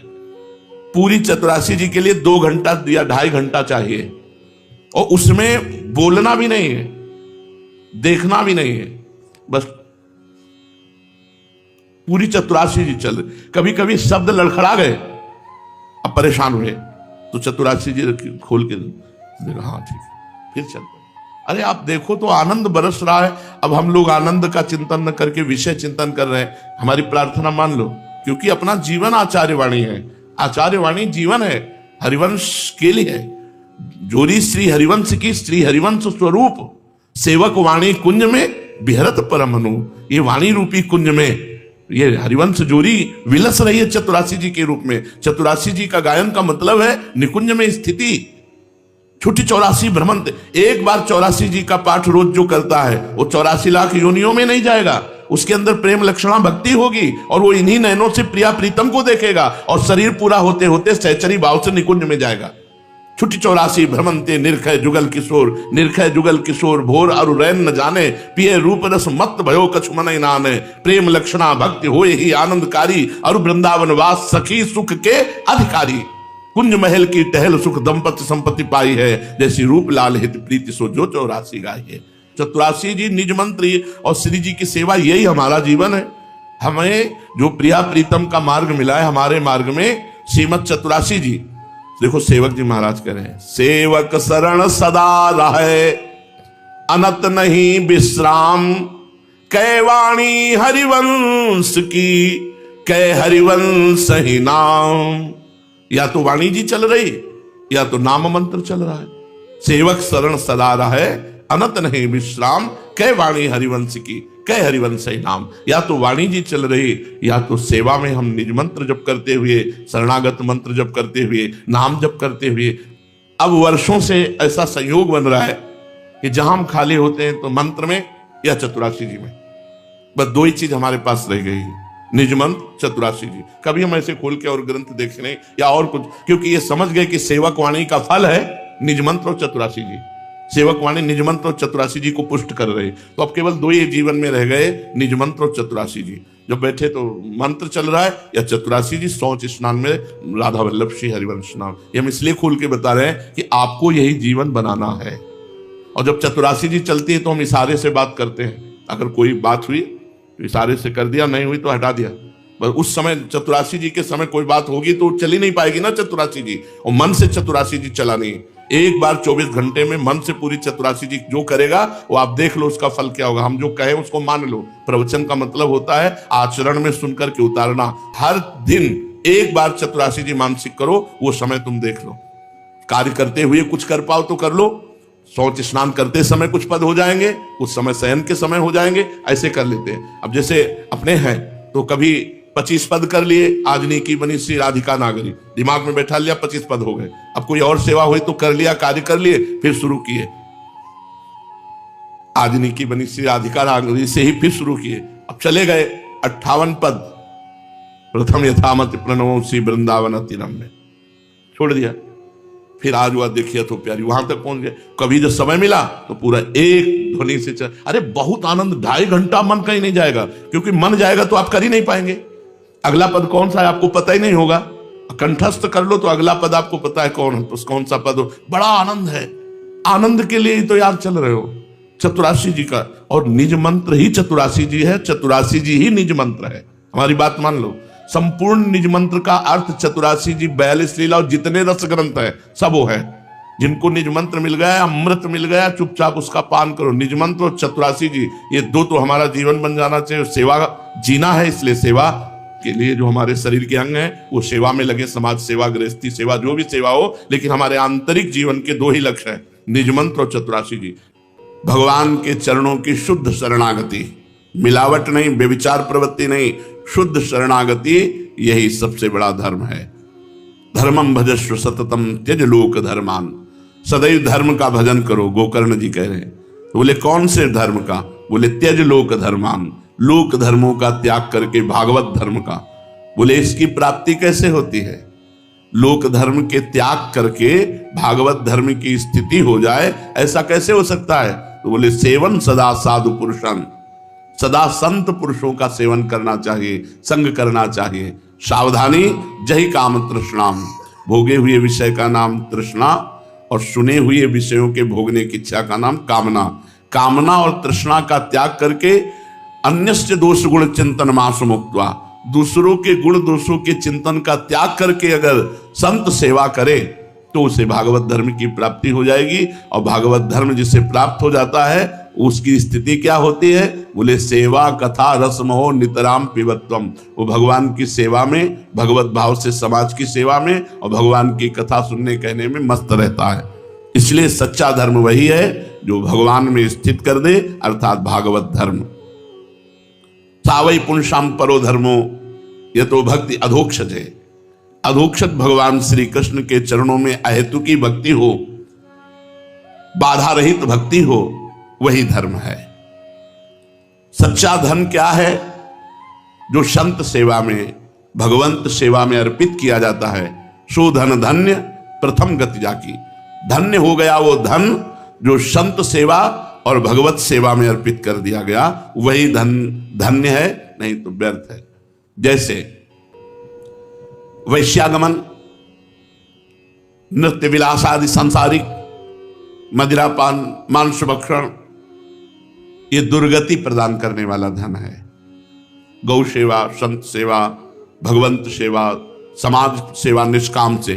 पूरी चतुरासी जी के लिए 2 घंटा या 2.5 घंटा चाहिए, और उसमें बोलना भी नहीं है, देखना भी नहीं है, बस पूरी चतुरासी जी चल। कभी कभी शब्द लड़खड़ा गए, अब परेशान हुए, तो चतुरासी जी खोल के देखा, हाँ ठीक है, फिर चल पड़े। अरे आप देखो तो आनंद बरस रहा है। अब हम लोग आनंद का चिंतन न करके विषय चिंतन कर रहे हैं। हमारी प्रार्थना मान लो, क्योंकि अपना जीवन आचार्य वाणी है, आचार्य वाणी जीवन है, हरिवंश के लिए है। जोरी श्री हरिवंश की श्री हरिवंश स्वरूप, सेवक वाणी कुंज में बिहरत परमनु। ये वाणी रूपी कुंज में ये हरिवंश जोरी विलस रही है चतुरासी जी के रूप में। चतुरासी जी का गायन का मतलब है निकुंज में स्थिति, छुट्टी 84 भ्रमंत। एक बार 84 जी का पाठ रोज जो करता है वो 84 लाख योनियों में नहीं जाएगा। उसके अंदर प्रेम लक्षणा भक्ति होगी और वो इन्हीं नयनों से प्रिया प्रीतम को देखेगा और शरीर पूरा होते होते सहचरी भाव से निकुंज में जाएगा। छुट्टी 84 भ्रमंते निरखय जुगल किशोर, निरखय जुगल किशोर भोर अरु रैन न जाने, पिए रूप रस मत भयो कछु मन नाने, प्रेम लक्षणा भक्ति होए ही आनंदकारी, अरु वृंदावन वास सखी सुख के अधिकारी। कुंज महल की टहल सुख दंपति संपत्ति पाई है, जैसी रूप लाल हित प्रीति सो जो 84 गाई है। चतुरासी जी निज मंत्री और श्री जी की सेवा, यही हमारा जीवन है। हमें जो प्रिया प्रीतम का मार्ग मिला है, हमारे मार्ग में श्रीमद चतुरासी जी, देखो सेवक जी महाराज कह रहे हैं, सेवक शरण सदा रहे अनत नहीं विश्राम, कै वाणी हरिवंश की, कै हरिवंश ही नाम। या तो वाणी जी चल रही, या तो नाम मंत्र चल रहा है। सेवक शरण सदा रहे, अनत नहीं विश्राम, कै वाणी हरिवंश की, कै हरिवंश ही नाम। या तो वाणी जी चल रही, या तो सेवा में हम निज मंत्र जप करते हुए, शरणागत मंत्र जप करते हुए, नाम जप करते हुए। अब वर्षों से ऐसा संयोग बन रहा है कि जहां हम खाली होते हैं तो मंत्र में या चतुराशी जी में, बस दो ही चीज हमारे पास रह गई है, निज मंत्र चतुराशी जी। कभी हम ऐसे खोल के और ग्रंथ देखने या और कुछ, क्योंकि ये समझ गए कि सेवक वाणी का फल है निज मंत्र और चतुराशी जी। सेवक वाणी निज मंत्र और चतुराशी जी को पुष्ट कर रहे, तो अब केवल दो ही जीवन में रह गए, निज मंत्र और चतुराशी जी। जब बैठे तो मंत्र चल रहा है या चतुराशी जी, शौच स्नान में राधा वल्लभ श्री हरिवंश नाम। ये हम इसलिए खोल के बता रहे हैं कि आपको यही जीवन बनाना है। और जब चतुराशी जी चलती है तो हम इशारे से बात करते हैं। अगर कोई बात हुई तो इशारे से कर दिया, नहीं हुई तो हटा दिया। बस उस समय चतुराशी जी के समय कोई बात होगी तो चली नहीं पाएगी ना चतुराशी जी, और मन से चतुराशी जी चलानी है। एक बार 24 घंटे में मन से पूरी चतुराशी जी जो करेगा वो आप देख लो उसका फल क्या होगा। हम जो कहें उसको मान लो। प्रवचन का मतलब होता है आचरण में सुनकर के उतारना। हर दिन एक बार चतुराशी जी मानसिक करो, वो समय तुम देख लो। कार्य करते हुए कुछ कर पाओ तो कर लो, शौच स्नान करते समय कुछ पद हो जाएंगे, कुछ समय शयन के समय हो जाएंगे, ऐसे कर लेते हैं। अब जैसे अपने हैं तो कभी 25 पद कर लिए, आजनी की बनी श्री राधिका नागरी, दिमाग में बैठा लिया, 25 पद हो गए। अब कोई और सेवा हुई तो कर लिया, कार्य कर लिए, फिर शुरू किए आजनी की बनी श्री राधिका नागरी से ही फिर शुरू किए। अब चले गए 58 पद, प्रथम यथामति प्रणवो श्री वृंदावन तीरम में छोड़ दिया। फिर आज हुआ देखिए तो प्यारी, वहां तक पहुंच गए। कभी जब समय मिला तो पूरा एक ध्वनि से चल, अरे बहुत आनंद, 2.5 घंटा मन कहीं नहीं जाएगा, क्योंकि मन जाएगा तो आप कर ही नहीं पाएंगे। अगला पद कौन सा है आपको पता ही नहीं होगा, कंठस्थ कर लो तो अगला पद आपको पता है कौन सा पद हो। बड़ा आनंद है, आनंद के लिए ही तो यार चल रहे हो चतुराशी जी का। और निज मंत्र ही चतुराशी जी है, चतुराशी जी ही निज मंत्र है। हमारी बात मान लो, संपूर्ण निज मंत्र का अर्थ चतुराशी जी, 42 लीला और जितने रस ग्रंथ है सब वो है। जिनको निज मंत्र मिल गया, अमृत मिल गया, चुपचाप उसका पान करो। निज मंत्र और चतुराशी जी, ये दो तो हमारा जीवन बन जाना चाहिए। सेवा जीना है, इसलिए सेवा के लिए जो हमारे शरीर के अंग हैं वो सेवा में लगे, समाज सेवा, गृहस्थी सेवा, जो भी सेवा हो, लेकिन हमारे आंतरिक जीवन के दो ही लक्ष्य हैं, निज मंत्र और चतुराशी जी। भगवान के चरणों की शुद्ध शरणागति, मिलावट नहीं, बेविचार प्रवृत्ति नहीं, शुद्ध शरणागति, यही सबसे बड़ा धर्म है। धर्मम भजस्व सततम त्यज लोक धर्मान, सदैव धर्म का भजन करो, गोकर्ण जी कह रहे हैं। तो बोले कौन से धर्म का? बोले त्यज लोक धर्मान, लोक धर्मों का त्याग करके भागवत धर्म का। बोले इसकी प्राप्ति कैसे होती है? लोक धर्म के त्याग करके भागवत धर्म की स्थिति हो जाए, ऐसा कैसे हो सकता है? तो बोले सेवन सदा साधु पुरुषन, सदा संत पुरुषों का सेवन करना चाहिए, संग करना चाहिए। सावधानी जही काम तृष्णाम, भोगे हुए विषय का नाम तृष्णा और सुने हुए विषयों के भोगने की इच्छा का नाम कामना। कामना और तृष्णा का त्याग करके अन्यस्य दोष गुण चिंतन मास मुक्त्वा, दूसरों के गुण दोषों के चिंतन का त्याग करके अगर संत सेवा करे तो उसे भागवत धर्म की प्राप्ति हो जाएगी। और भागवत धर्म जिसे प्राप्त हो जाता है उसकी स्थिति क्या होती है? बोले सेवा कथा रसमहो नितराम पिबत्वम, वो भगवान की सेवा में, भगवत भाव से समाज की सेवा में और भगवान की कथा सुनने कहने में मस्त रहता है। इसलिए सच्चा धर्म वही है जो भगवान में स्थित कर दे, अर्थात भागवत धर्म। सावई पुंसाम परो धर्मो यह तो भक्ति अधोक्षज है। अधोक्षज भगवान श्री कृष्ण के चरणों में अहेतुकी भक्ति हो, बाधा रहित भक्ति हो, वही धर्म है। सच्चा धर्म क्या है? जो संत सेवा में, भगवंत सेवा में अर्पित किया जाता है। सो धन धन्य प्रथम गति जाकी, धन्य हो गया वो धन जो संत सेवा और भगवत सेवा में अर्पित कर दिया गया, वही धन धन्य है, नहीं तो व्यर्थ है। जैसे वैश्यागमन, नृत्य विलास आदि सांसारिक, मदिरापान, मांस भक्षण, ये दुर्गति प्रदान करने वाला धन है। गौ सेवा, संत सेवा, भगवंत सेवा, समाज सेवा निष्काम से,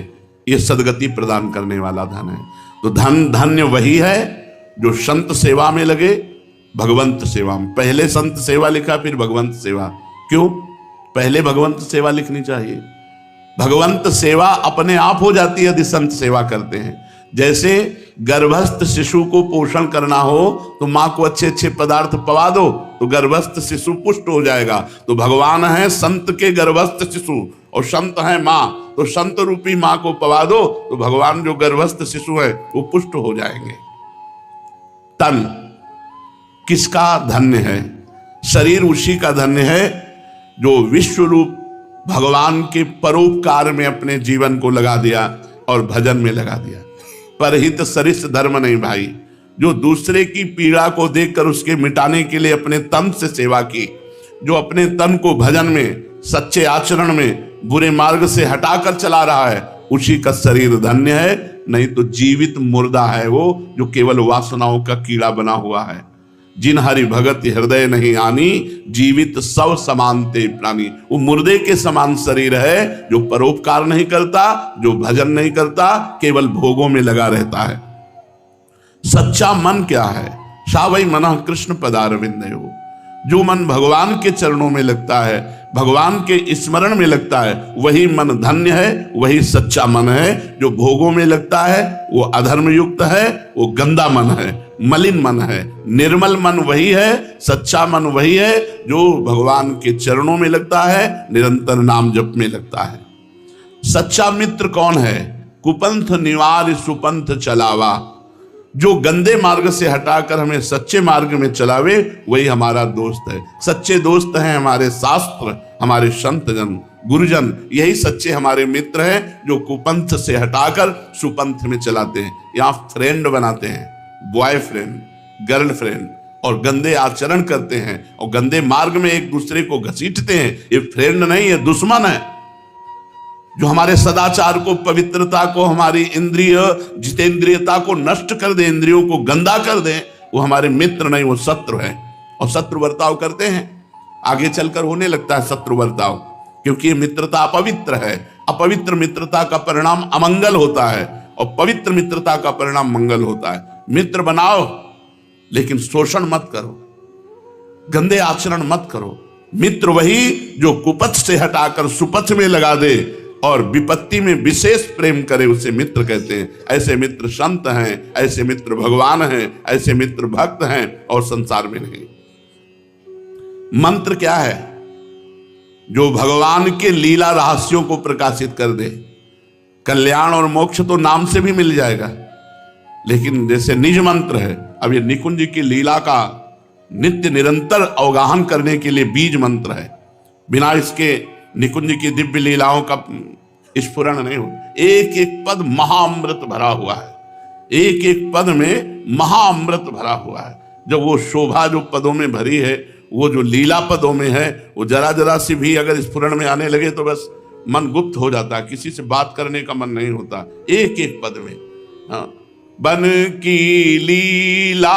ये सदगति प्रदान करने वाला धन है। तो धन धन्य वही है जो संत सेवा में लगे, भगवंत सेवा में। पहले संत सेवा लिखा, फिर भगवंत सेवा। क्यों पहले भगवंत सेवा लिखनी चाहिए? भगवंत सेवा अपने आप हो जाती है यदि संत सेवा करते हैं। जैसे गर्भस्थ शिशु को पोषण करना हो तो मां को अच्छे अच्छे पदार्थ पवा दो तो गर्भस्थ शिशु पुष्ट हो जाएगा। तो भगवान है संत के गर्भस्थ शिशु और संत है मां, तो संत रूपी मां को पवा दो तो भगवान जो गर्भस्थ शिशु है वो पुष्ट हो जाएंगे। तन किसका धन्य है? शरीर उसी का धन्य है जो विश्व रूप भगवान के परोपकार में अपने जीवन को लगा दिया और भजन में लगा दिया। परहित सरिस धर्म नहीं भाई, जो दूसरे की पीड़ा को देखकर उसके मिटाने के लिए अपने तन से सेवा की, जो अपने तन को भजन में, सच्चे आचरण में, बुरे मार्ग से हटाकर चला रहा है, उसी का शरीर धन्य है। नहीं तो जीवित मुर्दा है वो, जो केवल वासनाओं का कीड़ा बना हुआ है। जिन हरि भगत हृदय नहीं आनी, जीवित सब समानते प्राणी। वो मुर्दे के समान शरीर है जो परोपकार नहीं करता, जो भजन नहीं करता, केवल भोगों में लगा रहता है। सच्चा मन क्या है? सावई मनः कृष्ण पदारविंदयो। जो मन भगवान के चरणों में लगता है, भगवान के स्मरण में लगता है, वही मन धन्य है, वही सच्चा मन है। जो भोगों में लगता है वो अधर्म युक्त है, वो गंदा मन है, मलिन मन है। निर्मल मन वही है, सच्चा मन वही है जो भगवान के चरणों में लगता है, निरंतर नाम जप में लगता है। सच्चा मित्र कौन है? कुपंथ निवार सुपंथ चलावा। जो गंदे मार्ग से हटाकर हमें सच्चे मार्ग में चलावे, वही हमारा दोस्त है। सच्चे दोस्त हैं हमारे शास्त्र, हमारे संत जन, गुरुजन, यही सच्चे हमारे मित्र हैं जो कुपंथ से हटाकर सुपंथ में चलाते हैं। यहाँ फ्रेंड बनाते हैं, बॉयफ्रेंड, गर्लफ्रेंड, और गंदे आचरण करते हैं और गंदे मार्ग में एक दूसरे को घसीटते हैं। ये फ्रेंड नहीं, ये दुश्मन है। जो हमारे सदाचार को, पवित्रता को, हमारी इंद्रिय जितेंद्रियता को नष्ट कर दे, इंद्रियों को गंदा कर दे, वो हमारे मित्र नहीं, वो शत्रु है। और शत्रु बर्ताव करते हैं, आगे चलकर होने लगता है शत्रु बर्ताव, क्योंकि ये मित्रता अपवित्र है। अपवित्र मित्रता का परिणाम अमंगल होता है और पवित्र मित्रता का परिणाम मंगल होता है। मित्र बनाओ लेकिन शोषण मत करो, गंदे आचरण मत करो। मित्र वही जो कुपथ से हटाकर सुपथ में लगा दे और विपत्ति में विशेष प्रेम करे, उसे मित्र कहते हैं। ऐसे मित्र संत हैं, ऐसे मित्र भगवान हैं, ऐसे मित्र भक्त हैं और संसार में नहीं। मंत्र क्या है? जो भगवान के लीला रहस्यों को प्रकाशित कर दे। कल्याण और मोक्ष तो नाम से भी मिल जाएगा, लेकिन जैसे निज मंत्र है, अब ये निकुंज की लीला का नित्य निरंतर अवगाहन करने के लिए बीज मंत्र है। बिना इसके निकुंज की दिव्य लीलाओं का स्फुरण नहीं हो। एक एक पद महाअमृत भरा हुआ है, एक एक पद में महाअमृत भरा हुआ है। जब वो शोभा जो पदों में भरी है, वो जो लीला पदों में है, वो जरा जरा सी भी अगर स्फुरण में आने लगे तो बस मन गुप्त हो जाता है, किसी से बात करने का मन नहीं होता। एक एक पद में हाँ, बन की लीला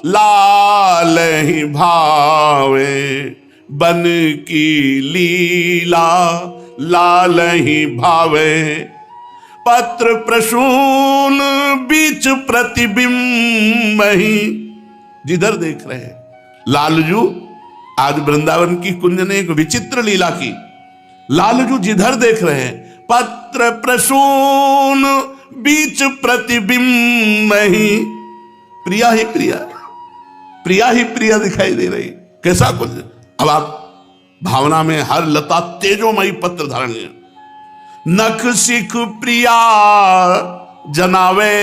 लाल ही भावे, बन की लीला लाल ही भावे, पत्र प्रसून बीच प्रतिबिंब ही। जिधर देख रहे हैं लालजू, आज वृंदावन की कुंज ने एक विचित्र लीला की। लालजू जिधर देख रहे हैं, पत्र प्रसून बीच प्रतिबिंब ही, प्रिया ही प्रिया, प्रिया ही प्रिया दिखाई दे रही। कैसा कुछ? अब आप भावना में हर लता तेजोमयी पत्र धारण, नख सिख प्रिया जनावे।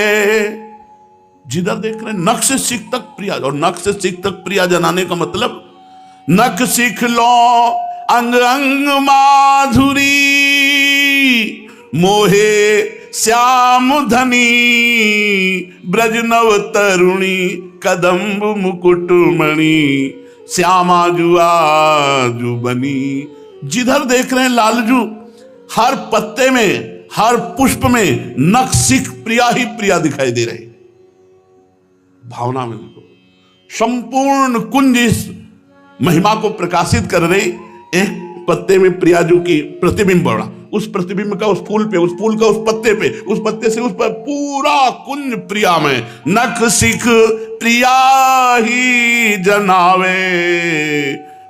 जिधर देख रहे नख से सिख तक प्रिया, और नख से सिख तक प्रिया जनाने का मतलब नख सिख लो अंग अंग माधुरी, मोहे श्याम धनी ब्रज नव तरुणी, कदम्ब मुकुट मणि श्यामा जुआजू बनी। जिधर देख रहे हैं लालजू, हर पत्ते में, हर पुष्प में नख सिख प्रिया ही प्रिया दिखाई दे रही। भावना में संपूर्ण कुंज इस महिमा को प्रकाशित कर रही। एक पत्ते में प्रियाजू की प्रतिबिंब बड़ा, उस प्रतिबिंब का उस फूल पे, उस फूल का उस पत्ते पे, उस पत्ते से उस पर, पूरा कुंज प्रिया में। नख सिख प्रिया ही जनावे,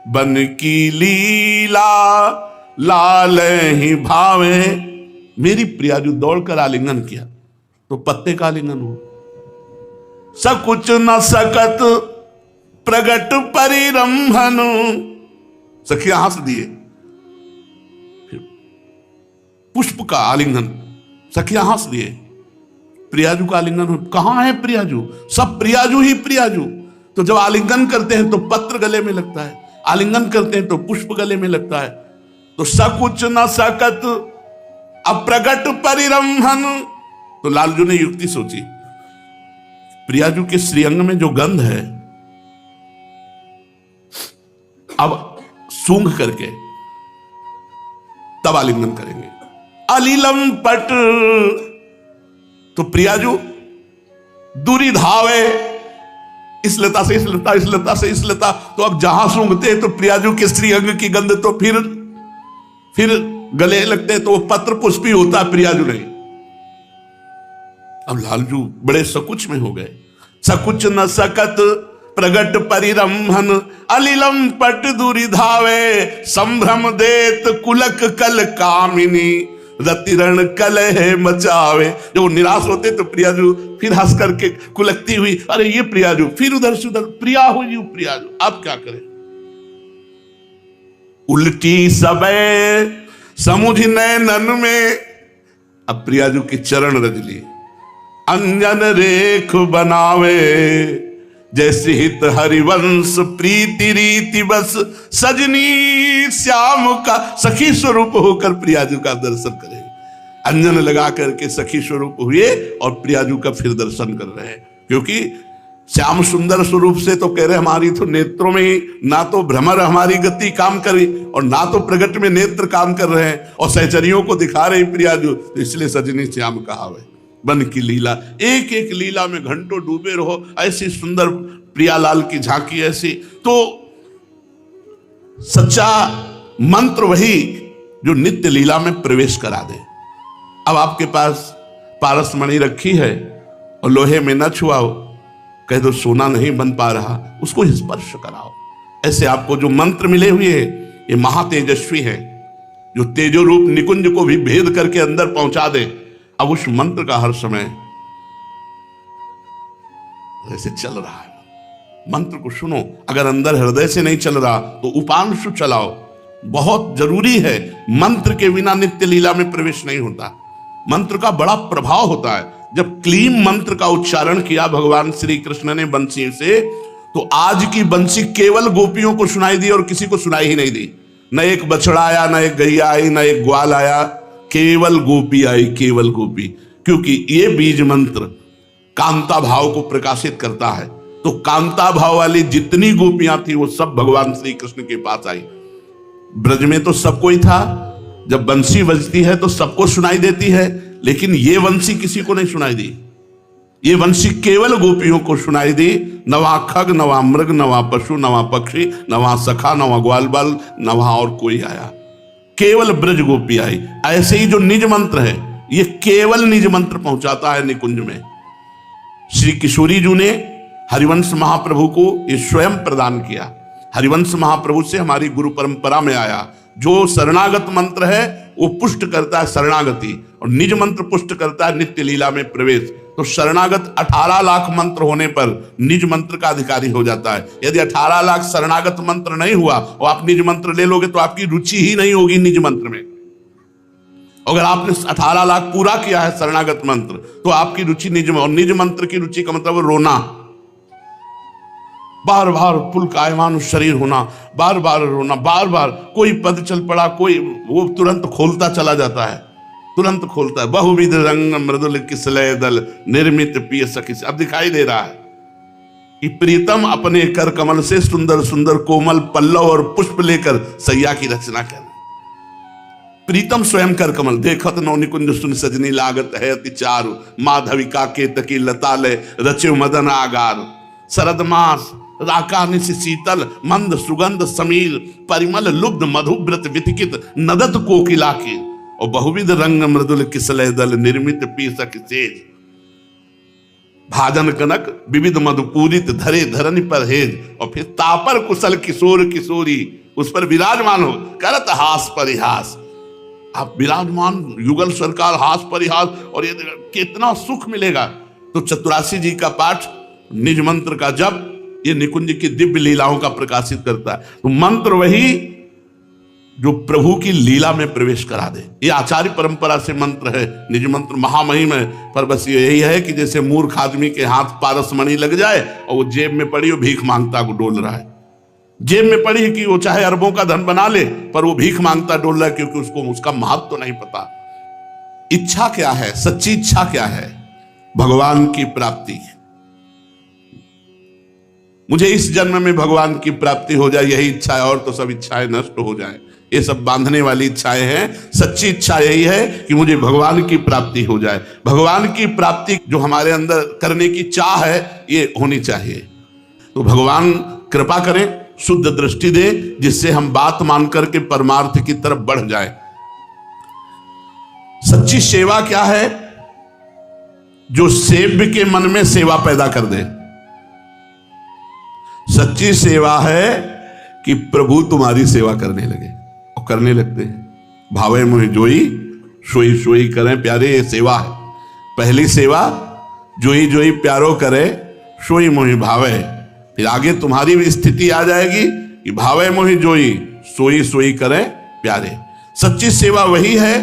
बन की लीला लाल ही भावे। मेरी प्रिया जो दौड़कर आलिंगन किया तो पत्ते का आलिंगन हुआ। सकुच न सकत प्रगट परिरंभन, सखिया हंस दिए। पुष्प का आलिंगन, सखिया हंस दिए। प्रियाजू का आलिंगन, कहां है प्रियाजू? सब प्रियाजू ही प्रियाजू। तो जब आलिंगन करते हैं तो पत्र गले में लगता है, आलिंगन करते हैं तो पुष्प गले में लगता है। तो सकुच न सकत अप्रगट परिरंभन। तो लालजू ने युक्ति सोची, प्रियाजू के श्रीअंग में जो गंध है, अब सूंघ करके तब आलिंगन करेंगे। अलीलम पट, तो प्रियाजू दूरी धावे, इस लता से इस लता, इस लता से इस लता। तो अब जहां सूंघते हैं तो प्रियाजू के श्रीअंग की गंध तो फिर गले लगते हैं, तो वो पत्र पुष्पी होता है, प्रियाजू नहीं। अब लालजू बड़े सकुच में हो गए। सकुच न सकत प्रगट परिरंभन, अलिलम पट दूरी धावे। संभ्रम देत कुलक कल कामिनी, रतिरण कलह मचावे। जब वो निराश होते तो प्रियाजू फिर हंस करके कुलकती हुई, अरे ये प्रियाजू, फिर उधर से उधर, प्रिया हुई प्रियाजू। अब क्या करें? उल्टी सबे समुझ नैनन में, अब प्रियाजू की चरण रज ली। अंजन रेख बनावे, जैसे हित हरिवंश प्रीति रीति बस। सजनी श्याम का सखी स्वरूप होकर प्रियाजू का दर्शन करें। अंजन लगा करके सखी स्वरूप हुए और प्रियाजू का फिर दर्शन कर रहे हैं। क्योंकि श्याम सुंदर स्वरूप से तो कह रहे हमारी तो नेत्रों में ही ना तो भ्रमर हमारी गति काम करी और ना तो प्रगट में नेत्र काम कर रहे हैं, और सहचरियों को दिखा रहे प्रियाजू। तो इसलिए सजनी श्याम कहावे, बन की लीला। एक एक लीला में घंटों डूबे रहो, ऐसी सुंदर प्रियालाल की झांकी ऐसी। तो सच्चा मंत्र वही जो नित्य लीला में प्रवेश करा दे। अब आपके पास पारस मणि रखी है और लोहे में न छुआओ, कह दो सोना नहीं बन पा रहा, उसको स्पर्श कराओ। ऐसे आपको जो मंत्र मिले हुए हैं ये महातेजस्वी है, जो तेजो रूप निकुंज को भी भेद करके अंदर पहुंचा दे। अब उस मंत्र का हर समय ऐसे चल रहा है, मंत्र को सुनो। अगर अंदर हृदय से नहीं चल रहा तो उपांशु चलाओ, बहुत जरूरी है। मंत्र के बिना नित्य लीला में प्रवेश नहीं होता। मंत्र का बड़ा प्रभाव होता है। जब क्लीम मंत्र का उच्चारण किया भगवान श्री कृष्ण ने बंसी से, तो आज की बंसी केवल गोपियों को सुनाई दी और किसी को सुनाई ही नहीं दी। न एक बछड़ा आया, न एक गैया आई, न एक ग्वाल आया, केवल गोपी आई, केवल गोपी। क्योंकि ये बीज मंत्र कांता भाव को प्रकाशित करता है। तो कांता भाव वाली जितनी गोपियां थी वो सब भगवान श्री कृष्ण के पास आई। ब्रज में तो सबको ही था, जब बंसी बजती है तो सबको सुनाई देती है, लेकिन ये बंसी किसी को नहीं सुनाई दी। ये बंसी केवल गोपियों को सुनाई दी। नवा खग, नवा मृग, नवा पशु, नवा पक्षी, नवा सखा, नवा ग्वाल बाल, नवा और कोई आया, केवल ब्रज गोपी आई। ऐसे ही जो निज मंत्र है ये केवल निज मंत्र पहुंचाता है निकुंज में। श्री किशोरी जी ने हरिवंश महाप्रभु को ये स्वयं प्रदान किया। हरिवंश महाप्रभु से हमारी गुरु परंपरा में आया। जो शरणागत मंत्र है वो पुष्ट करता है शरणागति, और निज मंत्र पुष्ट करता है नित्य लीला में प्रवेश। तो शरणागत 18 लाख मंत्र होने पर निज मंत्र का अधिकारी हो जाता है। यदि 18 लाख शरणागत मंत्र नहीं हुआ और आप निज मंत्र ले लोगे तो आपकी रुचि ही नहीं होगी निज मंत्र में। अगर आपने 18 लाख पूरा किया है शरणागत मंत्र तो आपकी रुचि निज में, और निज मंत्र की रुचि का मतलब रोना, बार बार पुलकायमान शरीर होना, बार बार रोना, बार बार कोई पद चल पड़ा, कोई वो तुरंत खोलता चला जाता है, तुरंत खोलता है। बहुविध रंग मृदुल किसलय दल निर्मित पिय सखी। अब दिखाई दे रहा है कि प्रीतम अपने कर कमल से सुंदर सुंदर कोमल पल्लव और पुष्प लेकर सैया की रचना कर। प्रीतम स्वयं कर कमल, देखत नौ निकुंज सुन सजनी लागत है अति चारु। माधविका केतकी लतालय रचे मदन आगार। शरद मास राका निश शीतल मंद सुगंध समीर। परिमल लुब्ध मधुव्रत वितिकित नदत कोकिला की। और बहुविध रंग मृदुल किसलय दल निर्मित पीसक सेज, भाजन कनक विविध मधुपूरित धरे धरन पर हेज, और फिर तापर कुशल किशोर किशोरी उस पर विराजमान हो करत हास परिहास। आप विराजमान युगल सरकार हास परिहास, और ये कितना सुख मिलेगा। तो चतुरासी जी का पाठ, निज मंत्र का जप, ये निकुंज की दिव्य लीलाओं का प्रकाशित करता है। तो मंत्र वही जो प्रभु की लीला में प्रवेश करा दे। ये आचार्य परंपरा से मंत्र है, निज मंत्र महामहिम है। पर बस यही है कि जैसे मूर्ख आदमी के हाथ पारसमणि लग जाए और वो जेब में पड़ी, वो भीख मांगता को डोल रहा है। जेब में पड़ी कि वो चाहे अरबों का धन बना ले, पर वो भीख मांगता डोल रहा है, क्योंकि उसको उसका महत्व तो नहीं पता। इच्छा क्या है, सच्ची इच्छा क्या है? भगवान की प्राप्ति। मुझे इस जन्म में भगवान की प्राप्ति हो जाए, यही इच्छा है, और तो सब इच्छाएं नष्ट हो जाए। ये सब बांधने वाली इच्छाएं हैं। सच्ची इच्छा यही है कि मुझे भगवान की प्राप्ति हो जाए। भगवान की प्राप्ति जो हमारे अंदर करने की चाह है, ये होनी चाहिए। तो भगवान कृपा करें, शुद्ध दृष्टि दे, जिससे हम बात मान करके परमार्थ की तरफ बढ़ जाए। सच्ची सेवा क्या है? जो सेव्य के मन में सेवा पैदा कर दे। सच्ची सेवा है कि प्रभु तुम्हारी सेवा करने लगे, और करने लगते हैं। भावे मोहि जोई सोई सोई करें प्यारे, ये सेवा है। पहली सेवा जोई जोई प्यारो करे सोई मोहि भावे। फिर आगे तुम्हारी भी स्थिति आ जाएगी कि भावे मोहि जोई सोई सोई करें प्यारे। सच्ची सेवा वही है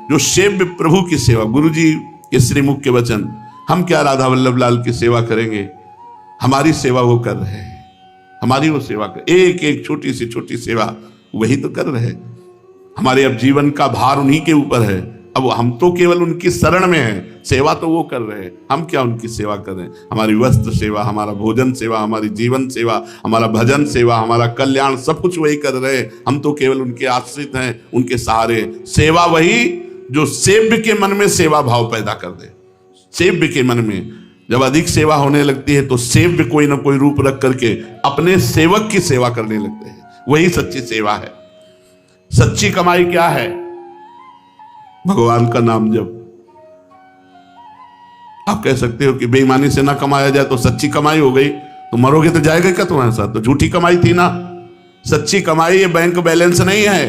जो सेव्य प्रभु की सेवा। गुरु जी के श्रीमुख के वचन, हम क्या राधा वल्लभ लाल की सेवा करेंगे? हमारी सेवा वो कर रहे हैं, हमारी वो सेवा कर, एक एक छोटी से छोटी सेवा वही तो कर रहे हैं। हमारे अब जीवन का भार उन्हीं के ऊपर है। अब हम तो केवल उनकी शरण में हैं, सेवा तो वो कर रहे हैं, हम क्या उनकी सेवा कर रहे हैं? हमारी वस्त्र सेवा, हमारा भोजन सेवा, हमारी जीवन सेवा, हमारा भजन सेवा, हमारा कल्याण, सब कुछ वही कर रहे हैं। हम तो केवल उनके आश्रित हैं, उनके सहारे। सेवा वही जो सेव्य के मन में सेवा भाव पैदा कर दे। सेव्य के मन में जब अधिक सेवा होने लगती है, तो सेव्य कोई ना कोई रूप रख करके अपने सेवक की सेवा करने लगते हैं। वही सच्ची सेवा है। सच्ची कमाई क्या है? भगवान का नाम जप। आप कह सकते हो कि बेईमानी से ना कमाया जाए तो सच्ची कमाई हो गई, तो मरोगे तो जाएगा क्या तुम्हारे साथ? तो झूठी कमाई थी ना। सच्ची कमाई ये बैंक बैलेंस नहीं है।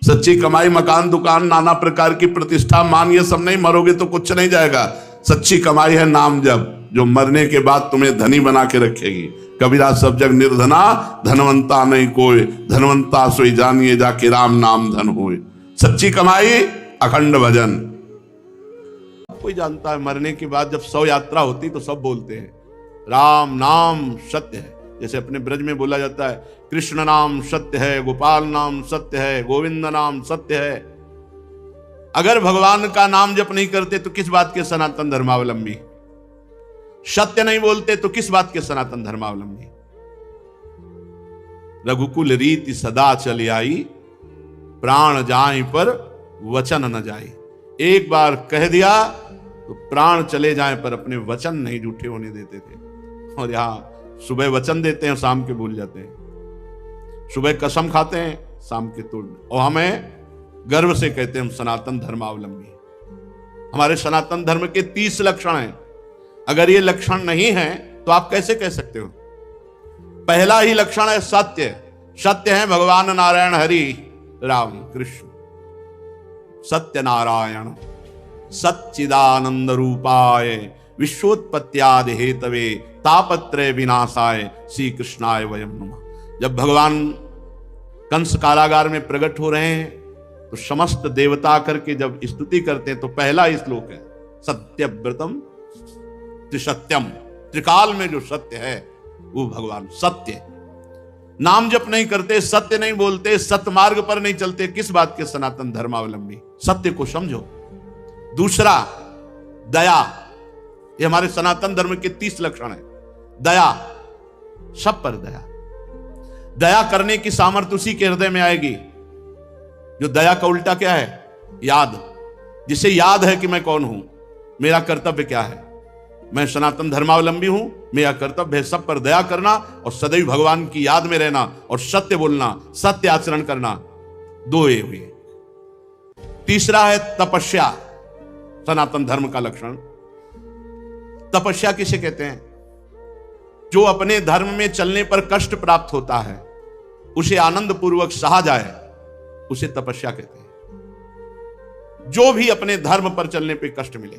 सच्ची कमाई मकान दुकान नाना प्रकार की प्रतिष्ठा मान, ये सब नहीं। मरोगे तो कुछ नहीं जाएगा। सच्ची कमाई है नाम जप, जो मरने के बाद तुम्हें धनी बना के रखेगी। कबीरा सब जग निर्धना, धनवंता नहीं कोई, धनवंता सोई जानिए जाके राम नाम धन होए। सच्ची कमाई अखंड भजन। कोई जानता है मरने के बाद जब 100 यात्रा होती तो सब बोलते हैं राम नाम सत्य है। जैसे अपने ब्रज में बोला जाता है कृष्ण नाम सत्य है, गोपाल नाम सत्य है, गोविंद नाम सत्य है। अगर भगवान का नाम जप नहीं करते तो किस बात के सनातन धर्मावलंबी? सत्य नहीं बोलते तो किस बात के सनातन धर्मावलंबी? रघुकुल रीति सदा चली आई, प्राण जाए पर वचन न जाए। एक बार कह दिया तो प्राण चले जाए, पर अपने वचन नहीं झूठे होने देते थे। और यहां सुबह वचन देते हैं, शाम के भूल जाते हैं। सुबह कसम खाते हैं, शाम के तोड़। और हमें गर्व से कहते हैं हम सनातन धर्मावलंबी। हमारे सनातन धर्म के 30 लक्षण हैं। अगर ये लक्षण नहीं है तो आप कैसे कह सकते हो? पहला ही लक्षण है सत्य। सत्य है भगवान नारायण हरि राम कृष्ण। सत्य नारायण सच्चिदानंद रूपाय विश्वोत्पत्त्यादि हेतवे तापत्रय विनाशाय श्री कृष्णाय वयम नमः। जब भगवान कंस कारागार में प्रकट हो रहे हैं तो समस्त देवता करके जब स्तुति करते हैं तो पहला ही श्लोक है सत्यव्रतम त्रिसत्यम। त्रिकाल में जो सत्य है वो भगवान सत्य। नाम जप नहीं करते, सत्य नहीं बोलते, सत्य मार्ग पर नहीं चलते, किस बात के सनातन धर्मावलंबी? सत्य को समझो। दूसरा दया। ये हमारे सनातन धर्म के 30 लक्षण है। दया, सब पर दया। दया करने की सामर्थ्य उसी के हृदय में आएगी जो दया का उल्टा क्या है? याद। जिसे याद है कि मैं कौन हूं, मेरा कर्तव्य क्या है, मैं सनातन धर्मावलंबी हूं, मेरा कर्तव्य है सब पर दया करना और सदैव भगवान की याद में रहना और सत्य बोलना, सत्य आचरण करना। दो ये हुए। तीसरा है तपस्या, सनातन धर्म का लक्षण। तपस्या किसे कहते हैं? जो अपने धर्म में चलने पर कष्ट प्राप्त होता है, उसे आनंद पूर्वक सहा जाए, उसे तपस्या कहते हैं। जो भी अपने धर्म पर चलने पे कष्ट मिले,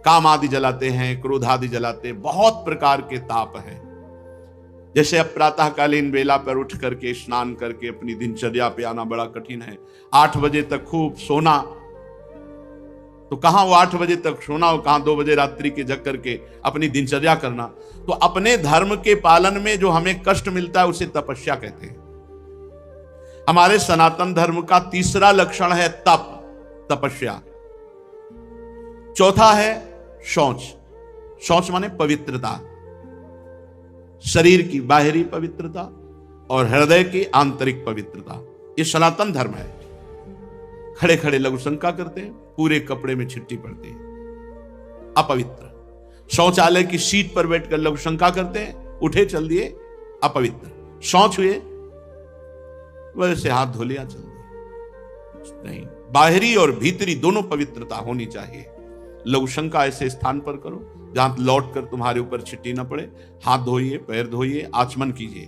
काम आदि जलाते हैं, क्रोध आदि जलाते हैं, बहुत प्रकार के ताप हैं। जैसे अब प्रातःकालीन बेला पर उठ करके स्नान करके अपनी दिनचर्या पे आना बड़ा कठिन है। 8 बजे तक खूब सोना, तो कहां वो 8 बजे तक सोना और कहां 2 बजे रात्रि के जग करके अपनी दिनचर्या करना। तो अपने धर्म के पालन में जो हमें कष्ट मिलता है उसे तपस्या कहते हैं। हमारे सनातन धर्म का तीसरा लक्षण है तप, तपस्या। चौथा है शौच। शौच माने पवित्रता, शरीर की बाहरी पवित्रता और हृदय की आंतरिक पवित्रता। ये सनातन धर्म है। खड़े खड़े लघु शंका करते हैं, पूरे कपड़े में छिट्टी पड़ती है, अपवित्र। शौचालय की सीट पर बैठकर लघु शंका करते हैं, उठे चल दिए, अपवित्र। शौच हुए, वैसे हाथ धो लिया, चल दिए। नहीं, बाहरी और भीतरी दोनों पवित्रता होनी चाहिए। लघु शंका ऐसे स्थान पर करो जहां लौट कर तुम्हारे ऊपर छिट्टी न पड़े। हाथ धोइए, पैर धोइए, आचमन कीजिए।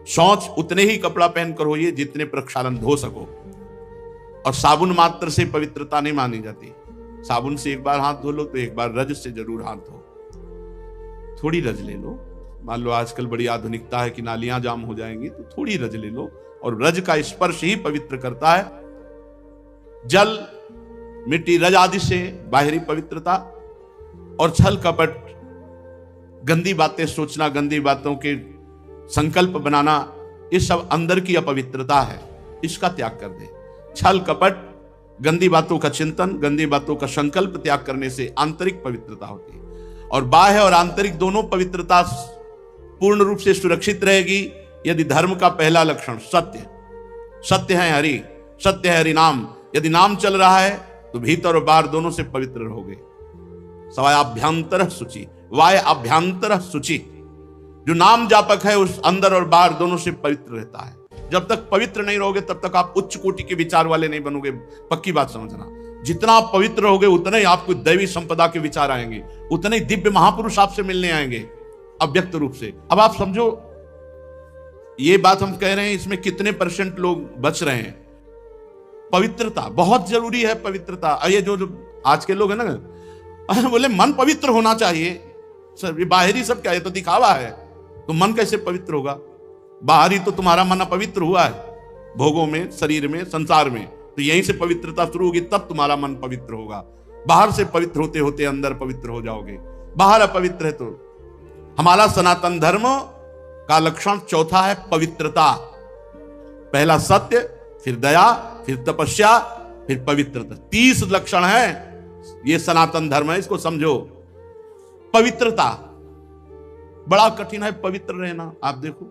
शौच उतने ही कपड़ा पहनकर होइए जितने प्रक्षालन धो सको। और साबुन मात्र से पवित्रता नहीं मानी जाती। साबुन से एक बार हाथ धो लो तो एक बार रज से जरूर हाथ धो। थोड़ी रज ले लो। मान लो आजकल बड़ी आधुनिकता है कि नालियां जाम हो जाएंगी, तो थोड़ी रज ले लो। और रज का स्पर्श ही पवित्र करता है। जल, मिट्टी, रज आदि से बाहरी पवित्रता। और छल कपट, गंदी बातें सोचना, गंदी बातों के संकल्प बनाना, ये सब अंदर की अपवित्रता है। इसका त्याग कर दे। छल कपट, गंदी बातों का चिंतन, गंदी बातों का संकल्प त्याग करने से आंतरिक पवित्रता होती है। और बाह्य और आंतरिक दोनों पवित्रता पूर्ण रूप से सुरक्षित रहेगी यदि धर्म का पहला लक्षण सत्य, सत्य है हरि, सत्य है हरि नाम, यदि नाम चल रहा है तो भीतर और बाहर दोनों से पवित्र रहोगे। सवाय अभ्यंतर शुचि, वाय अभ्यंतर शुचि। जो नाम जापक है उस अंदर और बाहर दोनों से पवित्र रहता है। जब तक पवित्र नहीं रहोगे तब तक आप उच्च कोटि के विचार वाले नहीं बनोगे। पक्की बात समझना। जितना आप पवित्र रहोगे उतना ही आपको दैवी संपदा के विचार आएंगे, उतने ही दिव्य महापुरुष आपसे मिलने आएंगे अव्यक्त रूप से। अब आप समझो, ये बात हम कह रहे हैं, इसमें कितने % लोग बच रहे हैं। पवित्रता बहुत जरूरी है। पवित्रता, ये जो आज के लोग हैं ना, बोले मन पवित्र होना चाहिए। सर ये बाहरी सब क्या है, तो दिखावा है। तो मन कैसे पवित्र होगा? बाहरी तो तुम्हारा मन अपवित्र हुआ है, भोगों में, शरीर में, संसार में। तो यहीं से पवित्रता शुरू होगी, तब तुम्हारा मन पवित्र होगा। बाहर से पवित्र होते होते अंदर पवित्र हो जाओगे। बाहर अपवित्र है तो। हमारा सनातन धर्म का लक्षण चौथा है पवित्रता। पहला सत्य, फिर दया, फिर तपस्या, फिर पवित्रता। 30 लक्षण है। ये सनातन धर्म है, इसको समझो। पवित्रता बड़ा कठिन है, पवित्र रहना। आप देखो,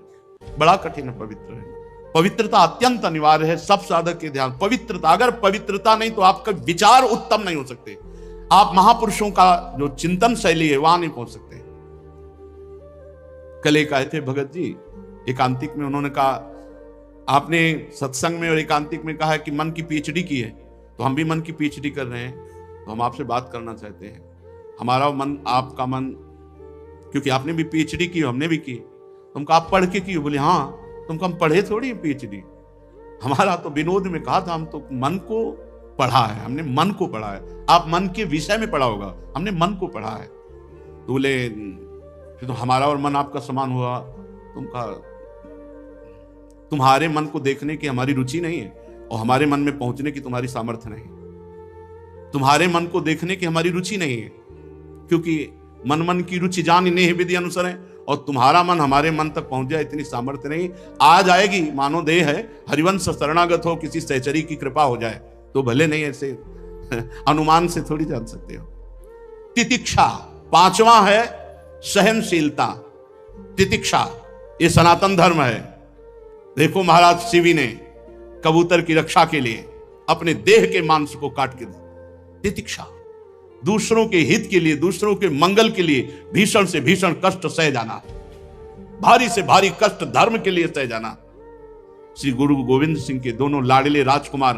बड़ा कठिन है पवित्र रहना। पवित्रता अत्यंत अनिवार्य है सब साधक के ध्यान। पवित्रता, अगर पवित्रता नहीं तो आपका विचार उत्तम नहीं हो सकते। आप महापुरुषों का जो चिंतन शैली है वहां नहीं पहुंच सकते। कल एक आए थे भगत जी एकांतिक में, उन्होंने कहा आपने सत्संग में और एकांतिक में कहा है कि मन की पीएचडी की है, तो हम भी मन की पीएचडी कर रहे हैं, तो हम आपसे बात करना चाहते हैं। हमारा मन, आपका मन, क्योंकि आपने भी पीएचडी की, हमने भी की। तुमको आप पढ़ के की? बोले हाँ। तुमको हम पढ़े थोड़ी पीएचडी, हमारा तो विनोद में कहा था, हम तो मन को पढ़ा है, हमने मन को पढ़ा है। आप मन के विषय में पढ़ा होगा, हमने मन को पढ़ा है। तो बोले फिर तो हमारा और मन आपका समान हुआ। तुम कहा तुम्हारे मन को देखने की हमारी रुचि नहीं है और हमारे मन में पहुंचने की तुम्हारी सामर्थ्य नहीं है। तुम्हारे मन को देखने की हमारी रुचि नहीं है, क्योंकि मन की रुचि जान इन्हें विधि अनुसार है, और तुम्हारा मन हमारे मन तक पहुंच जाए इतनी सामर्थ्य नहीं। आ जाएगी, मानो देह है, हरिवंश शरणागत हो, किसी सहचरी की कृपा हो जाए तो भले, नहीं ऐसे अनुमान से थोड़ी जान सकते हो। तितिक्षा, 5वां है सहनशीलता। तितिक्षा ये सनातन धर्म है। देखो महाराज शिवी ने कबूतर की रक्षा के लिए अपने देह के मांस को काट के दिया। तितिक्षा, दूसरों के हित के लिए, दूसरों के मंगल के लिए भीषण से भीषण कष्ट सह जाना, भारी से भारी कष्ट धर्म के लिए सह जाना। श्री गुरु गोविंद सिंह के दोनों लाडले राजकुमार,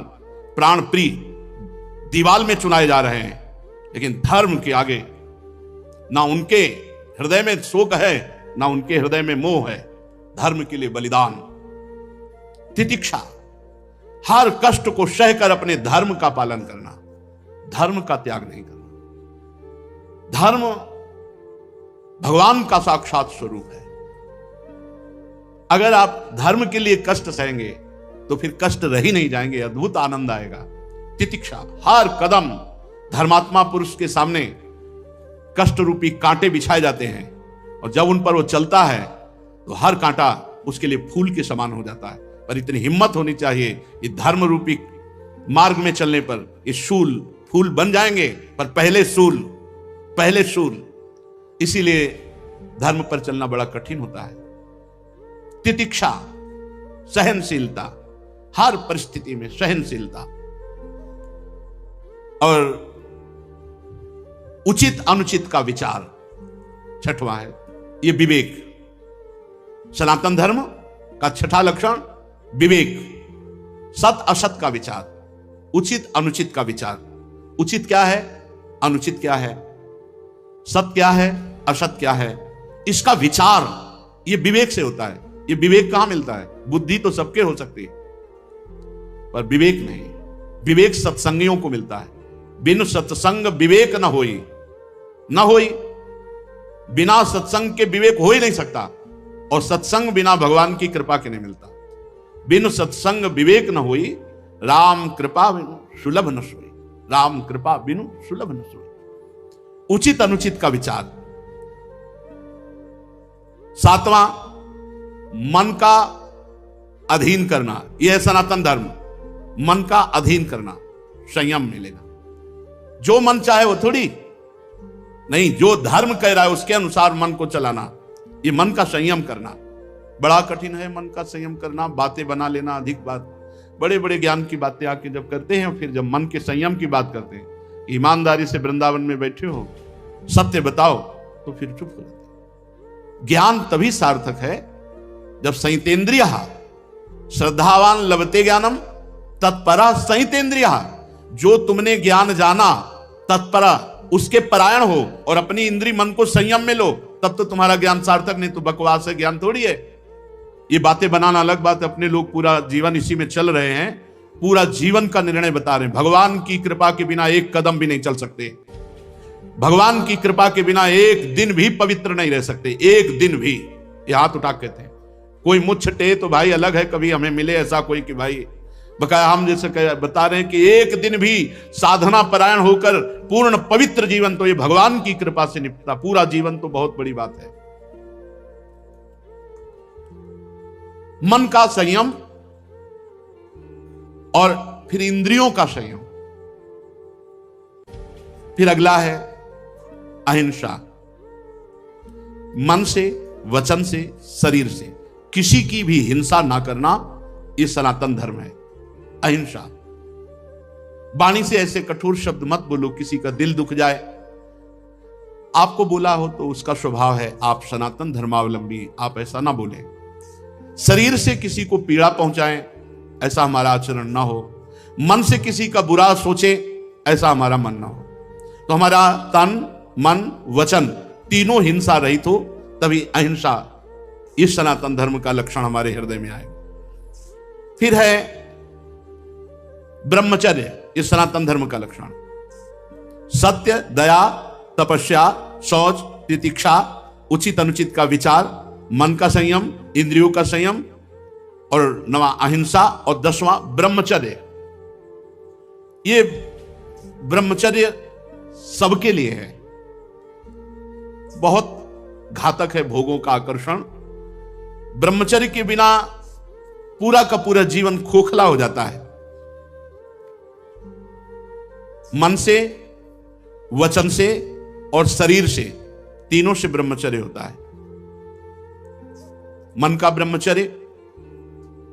प्राण प्रिय दीवाल में चुनाए जा रहे हैं, लेकिन धर्म के आगे ना उनके हृदय में शोक है, ना उनके हृदय में मोह है। धर्म के लिए बलिदान, तितिक्षा, हर कष्ट को सहकर अपने धर्म का पालन करना, धर्म का त्याग नहीं करना। धर्म भगवान का साक्षात स्वरूप है। अगर आप धर्म के लिए कष्ट सहेंगे तो फिर कष्ट रह ही नहीं जाएंगे, अद्भुत आनंद आएगा। तितिक्षा, हर कदम धर्मात्मा पुरुष के सामने कष्ट रूपी कांटे बिछाए जाते हैं, और जब उन पर वो चलता है तो हर कांटा उसके लिए फूल के समान हो जाता है। पर इतनी हिम्मत होनी चाहिए, ये धर्म रूपी मार्ग में चलने पर ये शूल फूल बन जाएंगे, पर पहले शूल। इसीलिए धर्म पर चलना बड़ा कठिन होता है। तितिक्षा, सहनशीलता, हर परिस्थिति में सहनशीलता, और उचित अनुचित का विचार। छठवां है ये विवेक। सनातन धर्म का छठा लक्षण विवेक, सत असत का विचार, उचित अनुचित का विचार। उचित क्या है, अनुचित क्या है, सत क्या है, असत क्या है, इसका विचार ये विवेक से होता है। ये विवेक कहां मिलता है? बुद्धि तो सबके हो सकती है, पर विवेक नहीं। विवेक सत्संगियों को मिलता है। बिन सत्संग विवेक न होई, बिना सत्संग के विवेक हो ही नहीं सकता, और सत्संग बिना भगवान की कृपा के नहीं मिलता। बिन सत्संग विवेक न होई, राम कृपा बिनु सुलभ न सोई। राम कृपा बिनु सुलभ न सोई। उचित अनुचित का विचार। सातवां, मन का अधीन करना। यह है सनातन धर्म। मन का अधीन करना, संयम मिलेगा। जो मन चाहे वो थोड़ी नहीं, जो धर्म कह रहा है उसके अनुसार मन को चलाना, ये मन का संयम करना बड़ा कठिन है। मन का संयम करना, बातें बना लेना, अधिक बात, बड़े बड़े ज्ञान की बातें आके जब करते हैं, फिर जब मन के संयम की बात करते हैं, ईमानदारी से वृंदावन में बैठे हो, सत्य बताओ, तो फिर चुप हो जाते। ज्ञान तभी सार्थक है जब संयतेन्द्रिय, श्रद्धावान लभते ज्ञानम तत्परा संयतेन्द्रिय। जो तुमने ज्ञान जाना, तत्परा उसके परायण हो और अपनी इंद्रिय मन को संयम में लो, तब तो तुम्हारा ज्ञान सार्थक, नहीं तो बकवास है, ज्ञान थोड़ी है। ये बातें बनाना अलग बात है। अपने लोग पूरा जीवन इसी में चल रहे हैं, पूरा जीवन का निर्णय बता रहे हैं। भगवान की कृपा के बिना एक कदम भी नहीं चल सकते। भगवान की कृपा के बिना एक दिन भी पवित्र नहीं रह सकते, एक दिन भी। ये हाथ उठा के थे। कोई मुझ टे तो भाई अलग है, कभी हमें मिले ऐसा कोई कि भाई बकाया हम जैसे बता रहे हैं कि एक दिन भी साधना परायण होकर पूर्ण पवित्र जीवन तो ये भगवान की कृपा से निपटा। पूरा जीवन तो बहुत बड़ी बात है। मन का संयम और फिर इंद्रियों का संयम। फिर अगला है अहिंसा। मन से, वचन से, शरीर से किसी की भी हिंसा ना करना, यह सनातन धर्म है। अहिंसा। वाणी से ऐसे कठोर शब्द मत बोलो किसी का दिल दुख जाए। आपको बोला हो तो उसका स्वभाव है, आप सनातन धर्मावलंबी, आप ऐसा ना बोलें। शरीर से किसी को पीड़ा पहुंचाएं, ऐसा हमारा आचरण ना हो। मन से किसी का बुरा सोचे, ऐसा हमारा मन ना हो। तो हमारा तन, मन, वचन तीनों हिंसा रहित हो, तभी अहिंसा, इस सनातन धर्म का लक्षण हमारे हृदय में आए। फिर है ब्रह्मचर्य, इस सनातन धर्म का लक्षण। सत्य, दया, तपस्या, शौच, तितिक्षा, उचित अनुचित का विचार, मन का संयम, इंद्रियों का संयम, और 9वां अहिंसा, और 10वां ब्रह्मचर्य। ये ब्रह्मचर्य सबके लिए है। बहुत घातक है भोगों का आकर्षण। ब्रह्मचर्य के बिना पूरा का पूरा जीवन खोखला हो जाता है। मन से, वचन से और शरीर से, तीनों से ब्रह्मचर्य होता है। मन का ब्रह्मचर्य,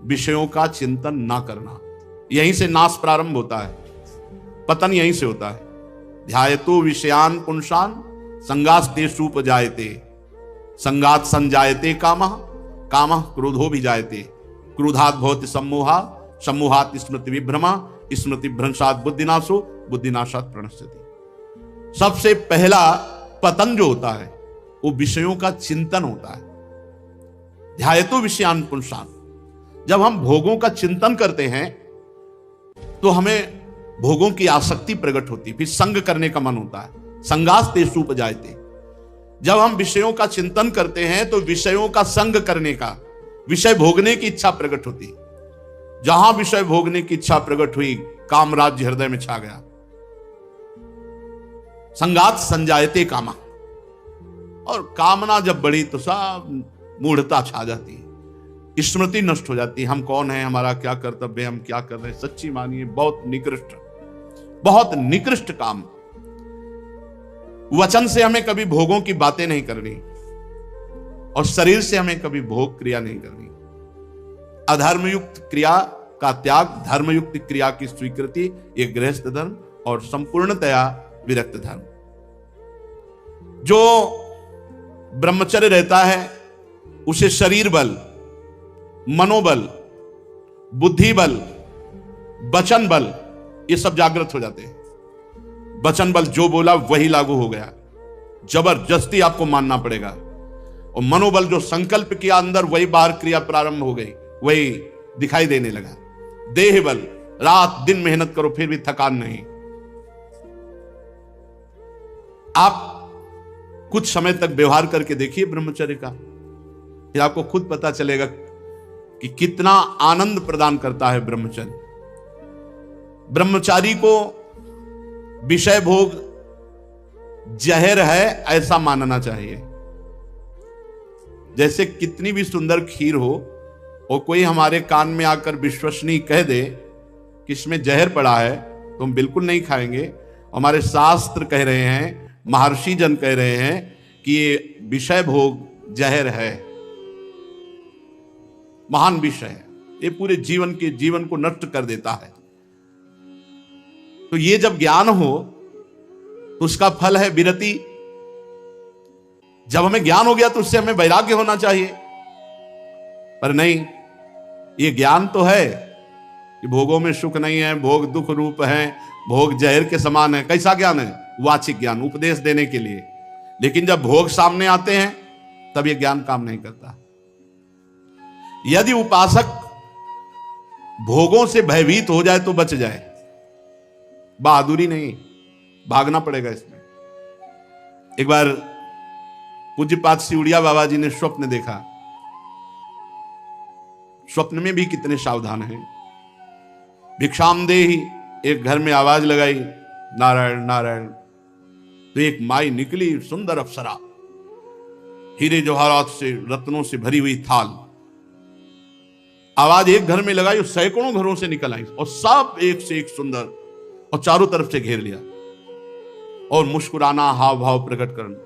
विषयों का चिंतन ना करना। यहीं से नाश प्रारंभ होता है, पतन यहीं से होता है। ध्यायतो विषयान पुंसान संगास्ते सूपजायते, संगात संजायते कामः, कामः क्रोधो भी जायते, क्रोधात् भवति सम्मोहा, सम्मोहात् स्मृति विभ्रमा, स्मृति भ्रंशात् बुद्धिनाशो बुद्धिनाशात् प्रणश्यति। सबसे पहला पतन जो होता है वो विषयों का चिंतन होता है। ध्यायतो विषयान पुंसान, जब हम भोगों का चिंतन करते हैं तो हमें भोगों की आसक्ति प्रकट होती, फिर संग करने का मन होता है। संगास तेषु उपजायते, जब हम विषयों का चिंतन करते हैं तो विषयों का संग करने का, विषय भोगने की इच्छा प्रकट होती। जहां विषय भोगने की इच्छा प्रकट हुई, काम राज्य हृदय में छा गया। संगात संजायते कामा, और कामना जब बढ़ी तो सब मूढ़ता छा जाती है, स्मृति नष्ट हो जाती है। हम कौन है, हमारा क्या कर्तव्य, हम क्या कर रहे हैं। सच्ची मानिए बहुत निकृष्ट काम। वचन से हमें कभी भोगों की बातें नहीं करनी और शरीर से हमें कभी भोग क्रिया नहीं करनी। अधर्मयुक्त क्रिया का त्याग, धर्मयुक्त क्रिया की स्वीकृति, ये गृहस्थ धर्म और संपूर्णतया विरक्त धर्म। जो ब्रह्मचर्य रहता है उसे शरीर बल, मनोबल, बुद्धि बल, वचन बल, ये सब जागृत हो जाते हैं। वचन बल जो बोला वही लागू हो गया, जबरदस्ती आपको मानना पड़ेगा। और मनोबल जो संकल्प किया अंदर, वही बाहर क्रिया प्रारंभ हो गई, वही दिखाई देने लगा। देह बल, रात दिन मेहनत करो फिर भी थकान नहीं। आप कुछ समय तक व्यवहार करके देखिए ब्रह्मचर्य का, फिर आपको खुद पता चलेगा कि कितना आनंद प्रदान करता है ब्रह्मचर्य। ब्रह्मचारी को विषय भोग जहर है ऐसा मानना चाहिए। जैसे कितनी भी सुंदर खीर हो और कोई हमारे कान में आकर विश्वसनीय कह दे कि इसमें जहर पड़ा है, तो हम बिल्कुल नहीं खाएंगे। हमारे शास्त्र कह रहे हैं, महर्षि जन कह रहे हैं कि ये विषय भोग जहर है, महान विषय है, ये पूरे जीवन को नष्ट कर देता है। तो ये जब ज्ञान हो तो उसका फल है विरति। जब हमें ज्ञान हो गया तो उससे हमें वैराग्य होना चाहिए, पर नहीं, ये ज्ञान तो है कि भोगों में सुख नहीं है, भोग दुख रूप है, भोग जहर के समान है। कैसा ज्ञान है? वाचिक ज्ञान, उपदेश देने के लिए। लेकिन जब भोग सामने आते हैं तब ये ज्ञान काम नहीं करता। यदि उपासक भोगों से भयभीत हो जाए तो बच जाए, बहादुरी नहीं, भागना पड़ेगा इसमें। एक बार पूज्यपाद सिउड़िया बाबा जी ने स्वप्न देखा। स्वप्न में भी कितने सावधान हैं। भिक्षाम देहि, एक घर में आवाज लगाई, नारायण नारायण। तो एक माई निकली, सुंदर अप्सरा, हीरे जवाहरात से, रत्नों से भरी हुई थाल। आवाज एक घर में लगाई, सैकड़ों घरों से निकल आई और सब एक से एक सुंदर, और चारों तरफ से घेर लिया और मुस्कुराना, हाव भाव प्रकट करना।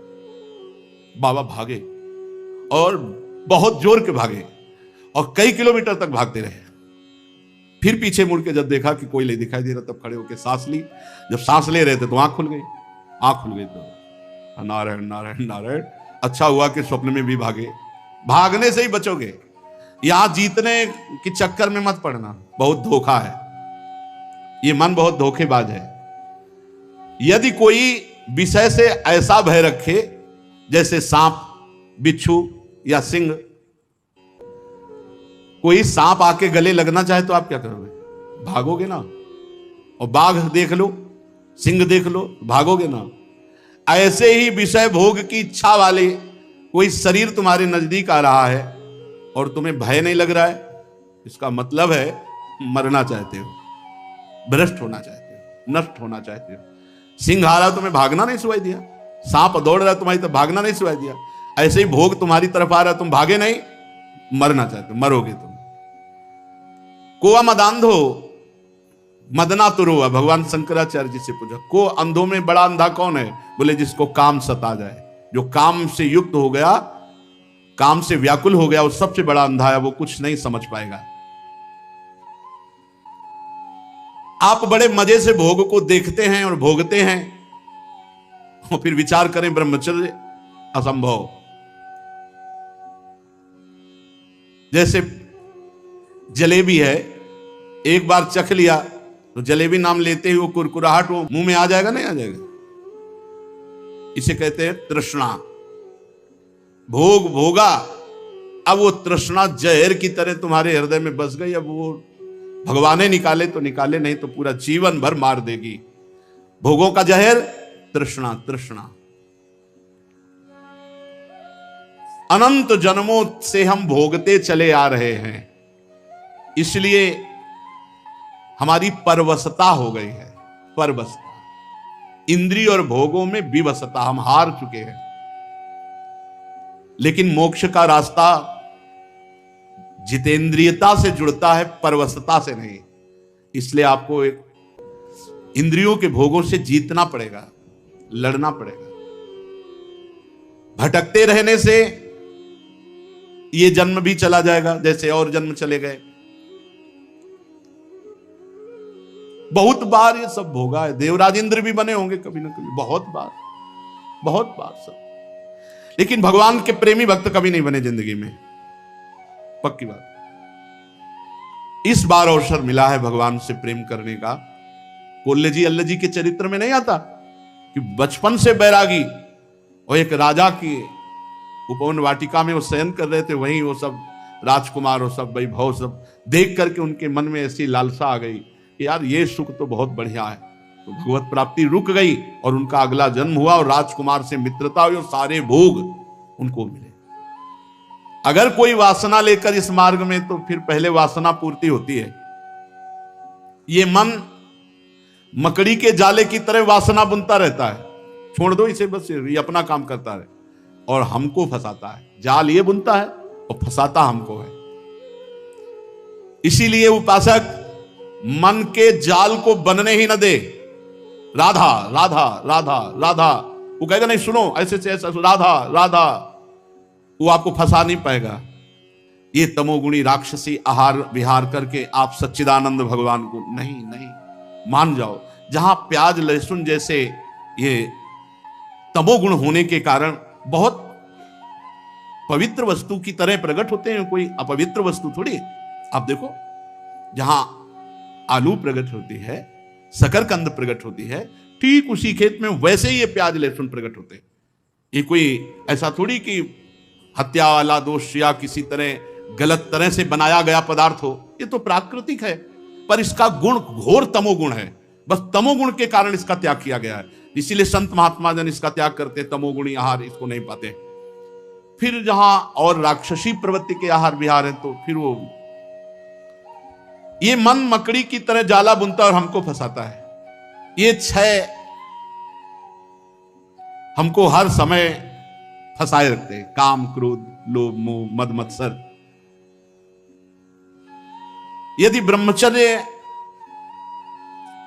बाबा भागे और बहुत जोर के भागे और कई किलोमीटर तक भागते रहे। फिर पीछे मुड़ के जब देखा कि कोई नहीं दिखाई दे रहा, तब खड़े होकर सांस ली। जब सांस ले रहे थे तो आंख खुल गई। आंख खुल गई तो नारायण नारायण नारायण। अच्छा हुआ कि स्वप्न में भी भागे। भागने से ही बचोगे, यहां जीतने के चक्कर में मत पड़ना, बहुत धोखा है। ये मन बहुत धोखेबाज है। यदि कोई विषय से ऐसा भय रखे जैसे सांप, बिच्छू या सिंह, कोई सांप आके गले लगना चाहे तो आप क्या करोगे? भागोगे ना। और बाघ देख लो, सिंह देख लो, भागोगे ना। ऐसे ही विषय भोग की इच्छा वाले कोई शरीर तुम्हारे नजदीक आ रहा है और तुम्हें भय नहीं लग रहा है, इसका मतलब है मरना चाहते हो, भ्रष्ट होना चाहते हो, नष्ट होना चाहते हो। सिंह आ रहा तुम्हें भागना नहीं सुनाई दिया, सांप दौड़ रहा तुम्हारी तरफ भागना नहीं सुनाई दिया। ऐसे ही भोग तुम्हारी तरफ आ रहा, तुम भागे नहीं, मरना चाहते हो, मरोगे तुम। कोआ मदांधो मदना तुरुआ, भगवान शंकराचार्य जी से पूछा, को अंधों में बड़ा अंधा कौन है? बोले जिसको काम सता जाए, जो काम से युक्त हो गया, काम से व्याकुल हो गया, वो सबसे बड़ा अंधा है, वो कुछ नहीं समझ पाएगा। आप बड़े मजे से भोग को देखते हैं और भोगते हैं और फिर विचार करें ब्रह्मचर्य असंभव। जैसे जलेबी है, एक बार चख लिया तो जलेबी नाम लेते ही वो कुरकुराहट वो मुंह में आ जाएगा, नहीं आ जाएगा? इसे कहते हैं तृष्णा। भोग भोगा, अब वो तृष्णा जहर की तरह तुम्हारे हृदय में बस गई। अब वो भगवान ने निकाले तो निकाले, नहीं तो पूरा जीवन भर मार देगी। भोगों का जहर तृष्णा। तृष्णा अनंत जन्मों से हम भोगते चले आ रहे हैं, इसलिए हमारी परवशता हो गई है। परवशता, इंद्रिय और भोगों में विवशता, हम हार चुके हैं। लेकिन मोक्ष का रास्ता जितेंद्रियता से जुड़ता है, परवशता से नहीं। इसलिए आपको एक इंद्रियों के भोगों से जीतना पड़ेगा, लड़ना पड़ेगा। भटकते रहने से ये जन्म भी चला जाएगा, जैसे और जन्म चले गए। बहुत बार ये सब भोगा है। देवराज इंद्र भी बने होंगे कभी ना कभी, बहुत बार सब। लेकिन भगवान के प्रेमी भक्त कभी नहीं बने जिंदगी में, पक्की बात। इस बार अवसर मिला है भगवान से प्रेम करने का। कोल्ले जी अल्लाह जी के चरित्र में नहीं आता कि बचपन से बैरागी, और एक राजा की उपवन वाटिका में वो शयन कर रहे थे, वहीं वो सब राजकुमार और सब वैभव सब देख करके उनके मन में ऐसी लालसा आ गई कि यार ये सुख तो बहुत बढ़िया है। तो भगवत प्राप्ति रुक गई और उनका अगला जन्म हुआ और राजकुमार से मित्रता हुई और सारे भोग उनको मिले। अगर कोई वासना लेकर इस मार्ग में, तो फिर पहले वासना पूर्ति होती है। ये मन मकड़ी के जाले की तरह वासना बुनता रहता है, छोड़ दो इसे, बस ये अपना काम करता रहे और हमको फंसाता है। जाल ये बुनता है और फंसाता हमको है। इसीलिए उपासक मन के जाल को बनने ही न दे। राधा राधा राधा राधा, वो कहेगा नहीं सुनो ऐसे से ऐसा, राधा राधा, वो आपको फंसा नहीं पाएगा। ये तमोगुणी राक्षसी आहार विहार करके आप सच्चिदानंद भगवान को नहीं मान जाओ। जहां प्याज लहसुन जैसे ये तमोगुण होने के कारण बहुत पवित्र वस्तु की तरह प्रकट होते हैं, कोई अपवित्र वस्तु थोड़ी। आप देखो, जहां आलू प्रकट होती है, शकरकंद प्रकट होती है, ठीक उसी खेत में वैसे ही ये प्याज लहसुन प्रकट होते हैं। ये कोई ऐसा थोड़ी कि हत्या वाला दोष या किसी तरह गलत तरह से बनाया गया पदार्थ हो। ये तो प्राकृतिक है, पर इसका गुण घोर तमोगुण है। बस तमोगुण के कारण इसका त्याग किया गया है। इसीलिए संत महात्मा जन इसका त्याग करते, तमोगुणी आहार इसको नहीं पाते। फिर जहां और राक्षसी प्रवृत्ति के आहार विहार है, तो फिर वो ये मन मकड़ी की तरह जाला बुनता और हमको फंसाता है। ये छह हमको हर समय फंसाए रखते हैं, काम क्रोध लोभ मोह मद मत्सर। यदि ब्रह्मचर्य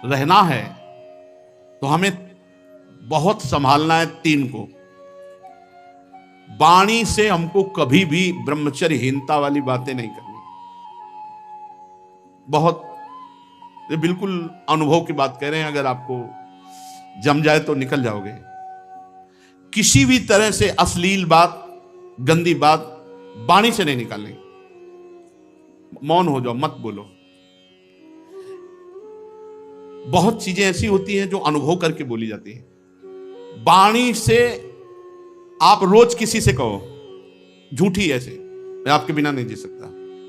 रहना है तो हमें बहुत संभालना है तीन को। वाणी से हमको कभी भी ब्रह्मचर्यहीनता वाली बातें नहीं करनी। बहुत, ये बिल्कुल अनुभव की बात कह रहे हैं, अगर आपको जम जाए तो निकल जाओगे। किसी भी तरह से अश्लील बात, गंदी बात वाणी से नहीं निकालनी। मौन हो जाओ, मत बोलो। बहुत चीजें ऐसी होती हैं जो अनुभव करके बोली जाती है। वाणी से आप रोज किसी से कहो झूठी ऐसे, मैं आपके बिना नहीं जी सकता,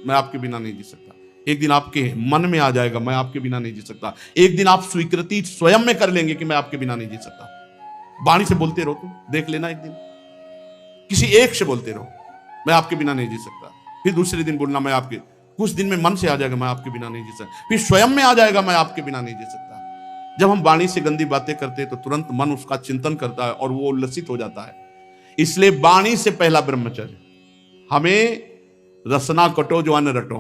मैं आपके बिना नहीं जी सकता। एक दिन आपके मन में आ जाएगा, मैं आपके बिना नहीं जी सकता। एक दिन आप स्वीकृति स्वयं में कर लेंगे कि मैं आपके बिना नहीं जी सकता। वाणी से बोलते रहो, तुम देख लेना, एक दिन किसी एक से बोलते रहो मैं आपके बिना नहीं जी सकता। फिर दूसरे दिन बोलना मैं आपके, कुछ दिन में मन से आ जाएगा मैं आपके बिना नहीं जी सकता। फिर स्वयं में आ जाएगा मैं आपके बिना नहीं जी सकता। जब हम वाणी से गंदी बातें करते हैं तो तुरंत मन उसका चिंतन करता है और वो उल्लसित हो जाता है। इसलिए वाणी से पहला ब्रह्मचर्य। हमें रसना कटो जो अन्न रटो।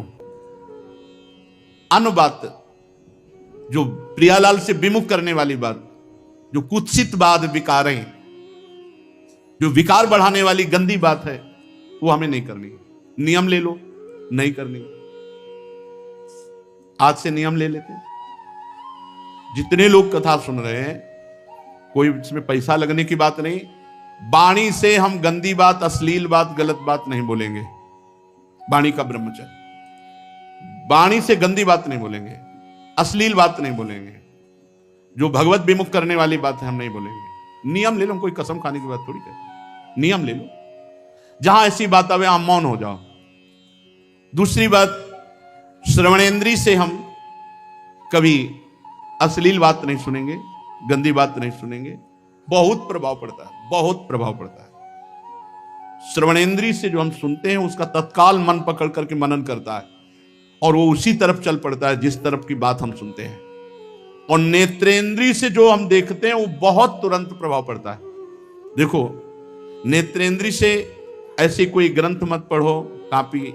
अन्न बात जो प्रियालाल से विमुख करने वाली बात, जो कुत्सित बात, विकारें, जो विकार बढ़ाने वाली गंदी बात है, वो हमें नहीं करनी। नियम ले लो, नहीं करनी। आज से नियम ले लेते हैं। जितने लोग कथा सुन रहे हैं, कोई इसमें पैसा लगने की बात नहीं। वाणी से हम गंदी बात, अश्लील बात, गलत बात नहीं बोलेंगे। वाणी का ब्रह्मचर्य। वाणी से गंदी बात नहीं बोलेंगे, अश्लील बात नहीं बोलेंगे, जो भगवत विमुख करने वाली बात है हम नहीं बोलेंगे। नियम ले लो, कोई कसम खाने की बात थोड़ी कहते, नियम ले लो, जहां ऐसी बात आवे आप मौन हो जाओ। दूसरी बात, श्रवणेंद्री से हम कभी अश्लील बात नहीं सुनेंगे, गंदी बात नहीं सुनेंगे। बहुत प्रभाव पड़ता है, बहुत प्रभाव पड़ता है। श्रवणेंद्री से जो हम सुनते हैं उसका तत्काल मन पकड़ करके मनन करता है और वो उसी तरफ चल पड़ता है जिस तरफ की बात हम सुनते हैं। और नेत्रेंद्री से जो हम देखते हैं वो बहुत तुरंत प्रभाव पड़ता है। देखो, नेत्रेंद्री से ऐसी कोई ग्रंथ मत पढ़ो, कापी,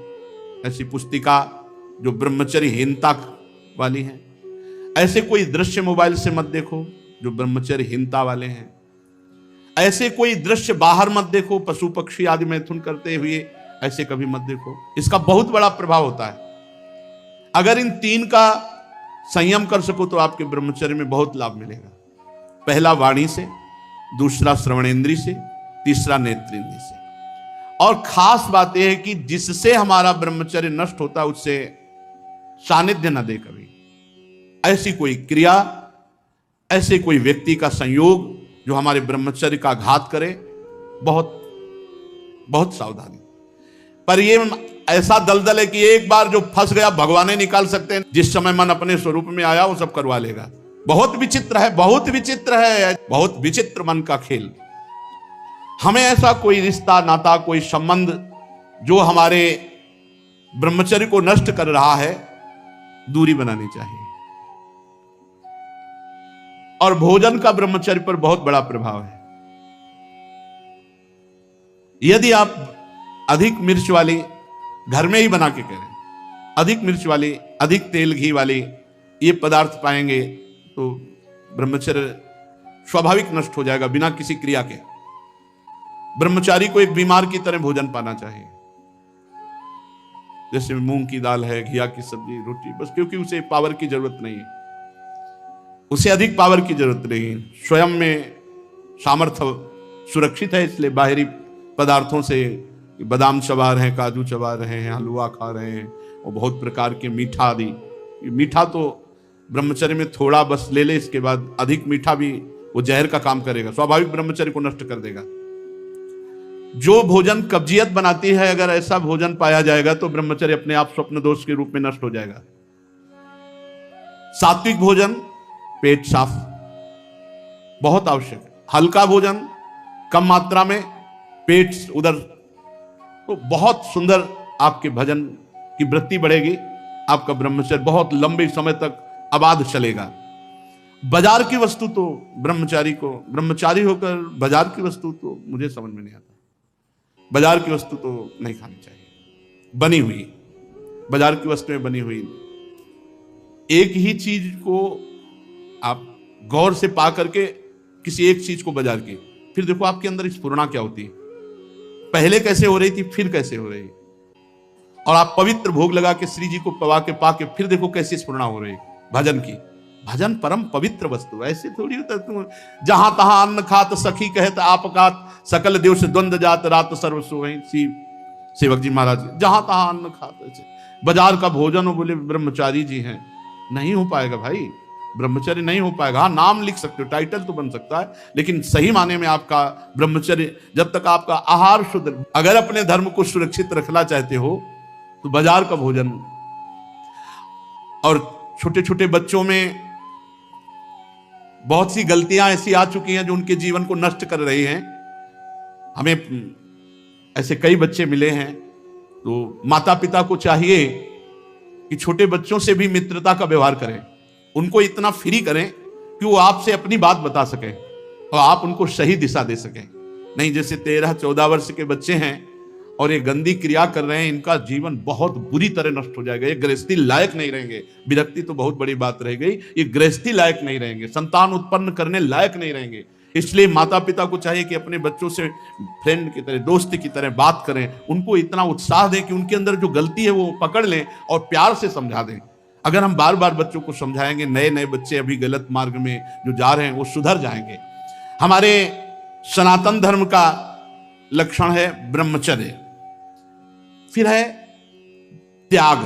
ऐसी पुस्तिका जो ब्रह्मचर्यहीनता वाली है। ऐसे कोई दृश्य मोबाइल से मत देखो जो ब्रह्मचर्यहीनता वाले हैं। ऐसे कोई दृश्य बाहर मत देखो, पशु पक्षी आदि मैथुन करते हुए, ऐसे कभी मत देखो। इसका बहुत बड़ा प्रभाव होता है। अगर इन तीन का संयम कर सको तो आपके ब्रह्मचर्य में बहुत लाभ मिलेगा। पहला वाणी से, दूसरा श्रवणेंद्री से, तीसरा नेत्रेंद्री से। और खास बात यह है कि जिससे हमारा ब्रह्मचर्य नष्ट होता है उससे सानिध्य न दे कभी। ऐसी कोई क्रिया, ऐसे कोई व्यक्ति का संयोग जो हमारे ब्रह्मचर्य का घात करे, बहुत बहुत सावधानी। पर ये ऐसा दलदल है कि एक बार जो फंस गया भगवान ही निकाल सकते हैं। जिस समय मन अपने स्वरूप में आया वो सब करवा लेगा। बहुत विचित्र है, बहुत विचित्र है, बहुत विचित्र मन का खेल। हमें ऐसा कोई रिश्ता, नाता, कोई संबंध जो हमारे ब्रह्मचर्य को नष्ट कर रहा है, दूरी बनानी चाहिए। और भोजन का ब्रह्मचर्य पर बहुत बड़ा प्रभाव है। यदि आप अधिक मिर्च वाली, घर में ही बना के करें, अधिक मिर्च वाली, अधिक तेल घी वाली ये पदार्थ पाएंगे तो ब्रह्मचर्य स्वाभाविक नष्ट हो जाएगा बिना किसी क्रिया के। ब्रह्मचारी को एक बीमार की तरह भोजन पाना चाहिए। जैसे मूंग की दाल है, घिया की सब्जी, रोटी, बस, क्योंकि उसे पावर की जरूरत नहीं है, उसे अधिक पावर की जरूरत नहीं है। स्वयं में सामर्थ्य सुरक्षित है, इसलिए बाहरी पदार्थों से बादाम चबा रहे हैं, काजू चबा रहे हैं, हलवा खा रहे हैं और बहुत प्रकार के मीठा आदि। मीठा तो ब्रह्मचर्य में थोड़ा बस ले ले, इसके बाद अधिक मीठा भी वो जहर का काम करेगा, स्वाभाविक ब्रह्मचर्य को नष्ट कर देगा। जो भोजन कब्जियत बनाती है, अगर ऐसा भोजन पाया जाएगा तो ब्रह्मचर्य अपने आप स्वप्न दोष के रूप में नष्ट हो जाएगा। सात्विक भोजन, पेट साफ, बहुत आवश्यक है। हल्का भोजन, कम मात्रा में, पेट उधर, तो बहुत सुंदर आपके भजन की वृत्ति बढ़ेगी। आपका ब्रह्मचर्य बहुत लंबे समय तक आबाद चलेगा। बाजार की वस्तु तो ब्रह्मचारी होकर बाजार की वस्तु तो मुझे समझ में नहीं आता। बाजार की वस्तु तो नहीं खानी चाहिए, बनी हुई, बाजार की वस्तुएं बनी हुई। एक ही चीज को आप गौर से पा करके किसी एक चीज को बाजार की, फिर देखो आपके अंदर स्फुरणा क्या होती है, पहले कैसे हो रही थी, फिर कैसे हो रही है। और आप पवित्र भोग लगा के श्री जी को पवा के पा के फिर देखो कैसी स्फुरणा हो रही है भजन की। भजन परम पवित्र वस्तु, ऐसे थोड़ी होता तुम जहां तहां अन्न खात सखी कहत आपकात, सकल देव से द्वंद जात रात सर्व सोई। सेवक जी महाराज, जहां तहां अन्न खात, ऐसे बाजार का भोजन हो, बोले ब्रह्मचारी जी हैं, नहीं हो पाएगा भाई, ब्रह्मचर्य नहीं हो पाएगा। हाँ, नाम लिख सकते हो, टाइटल तो बन सकता है, लेकिन सही माने में आपका ब्रह्मचर्य, जब तक आपका आहार शुद्ध, अगर अपने धर्म को सुरक्षित रखना चाहते हो तो बाजार का भोजन। और छोटे छोटे बच्चों में बहुत सी गलतियां ऐसी आ चुकी हैं जो उनके जीवन को नष्ट कर रही हैं। हमें ऐसे कई बच्चे मिले हैं, तो माता पिता को चाहिए कि छोटे बच्चों से भी मित्रता का व्यवहार करें, उनको इतना फ्री करें कि वो आपसे अपनी बात बता सकें और आप उनको सही दिशा दे सकें। नहीं जैसे 13-14 वर्ष के बच्चे हैं और ये गंदी क्रिया कर रहे हैं, इनका जीवन बहुत बुरी तरह नष्ट हो जाएगा। ये गृहस्थी लायक नहीं रहेंगे। विरक्ति तो बहुत बड़ी बात रह गई, ये गृहस्थी लायक नहीं रहेंगे, संतान उत्पन्न करने लायक नहीं रहेंगे। इसलिए माता पिता को चाहिए कि अपने बच्चों से फ्रेंड की तरह, दोस्त की तरह बात करें, उनको इतना उत्साह दें कि उनके अंदर जो गलती है वो पकड़ लें और प्यार से समझा दें। अगर हम बार बार बच्चों को समझाएंगे, नए नए बच्चे अभी गलत मार्ग में जो जा रहे हैं वो सुधर जाएंगे। हमारे सनातन धर्म का लक्षण है ब्रह्मचर्य, फिर है त्याग।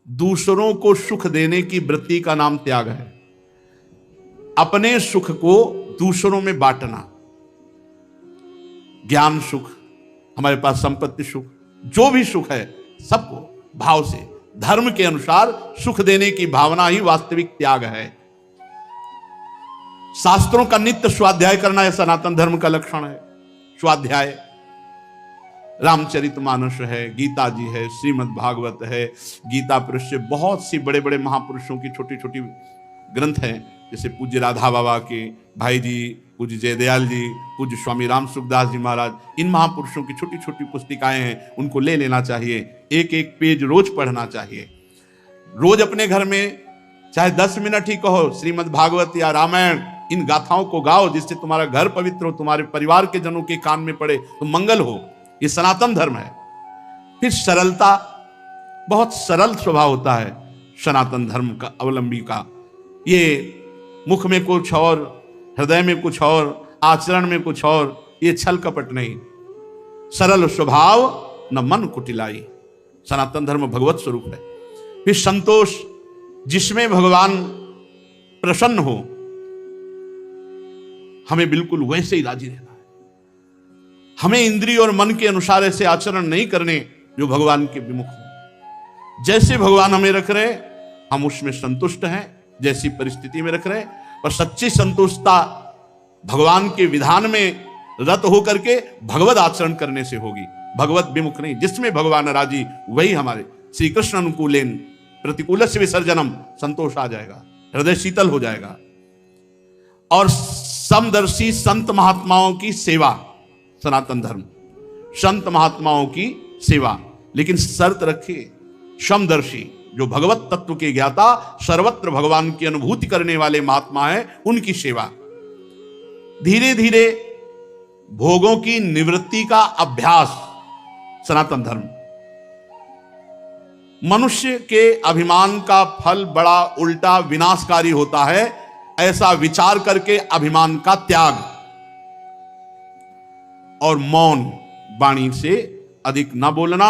दूसरों को सुख देने की वृत्ति का नाम त्याग है। अपने सुख को दूसरों में बांटना, ज्ञान सुख, हमारे पास संपत्ति सुख, जो भी सुख है सबको भाव से धर्म के अनुसार सुख देने की भावना ही वास्तविक त्याग है। शास्त्रों का नित्य स्वाध्याय करना यह सनातन धर्म का लक्षण है। स्वाध्याय रामचरितमानस है, गीता जी है, श्रीमद् भागवत है, गीता पुरुष से बहुत सी बड़े बड़े महापुरुषों की छोटी छोटी ग्रंथ हैं, जैसे पूज्य राधा बाबा के भाई जी, पूज्य जयदयाल जी, पूज्य स्वामी राम सुखदास जी महाराज, इन महापुरुषों की छोटी छोटी पुस्तिकाएं हैं, उनको ले लेना चाहिए। एक एक पेज रोज पढ़ना चाहिए। रोज अपने घर में चाहे 10 मिनट ही कहो, श्रीमद् भागवत या रामायण, इन गाथाओं को गाओ, जिससे तुम्हारा घर पवित्र हो, तुम्हारे परिवार के जनों के कान में पड़े तो मंगल हो। ये सनातन धर्म है। फिर सरलता, बहुत सरल स्वभाव होता है सनातन धर्म का अवलंबी का। ये मुख में कुछ और, हृदय में कुछ और, आचरण में कुछ और, ये छल कपट नहीं। सरल स्वभाव न मन कुटिलाई, सनातन धर्म भगवत स्वरूप है। फिर संतोष, जिसमें भगवान प्रसन्न हो, हमें बिल्कुल वैसे ही राजी रहना है। हमें इंद्रिय और मन के अनुसार ऐसे आचरण नहीं करने जो भगवान के विमुख हो। जैसे भगवान हमें रख रहे, हम उसमें संतुष्ट हैं, जैसी परिस्थिति में रख रहे। और सच्ची संतुष्टता भगवान के विधान में रत होकर के भगवत आचरण करने से होगी, भगवत विमुख नहीं। जिसमें भगवान राजी वही हमारे श्री कृष्ण अनुकूलेन प्रतिकूल से विसर्जनम, संतोष आ जाएगा, हृदय शीतल हो जाएगा। और समदर्शी संत महात्माओं की सेवा, सनातन धर्म संत महात्माओं की सेवा, लेकिन शर्त रखिए, समदर्शी, जो भगवत तत्व के ज्ञाता, सर्वत्र भगवान की अनुभूति करने वाले महात्मा हैं, उनकी सेवा। धीरे धीरे भोगों की निवृत्ति का अभ्यास, सनातन धर्म। मनुष्य के अभिमान का फल बड़ा उल्टा विनाशकारी होता है, ऐसा विचार करके अभिमान का त्याग और मौन, वाणी से अधिक न बोलना,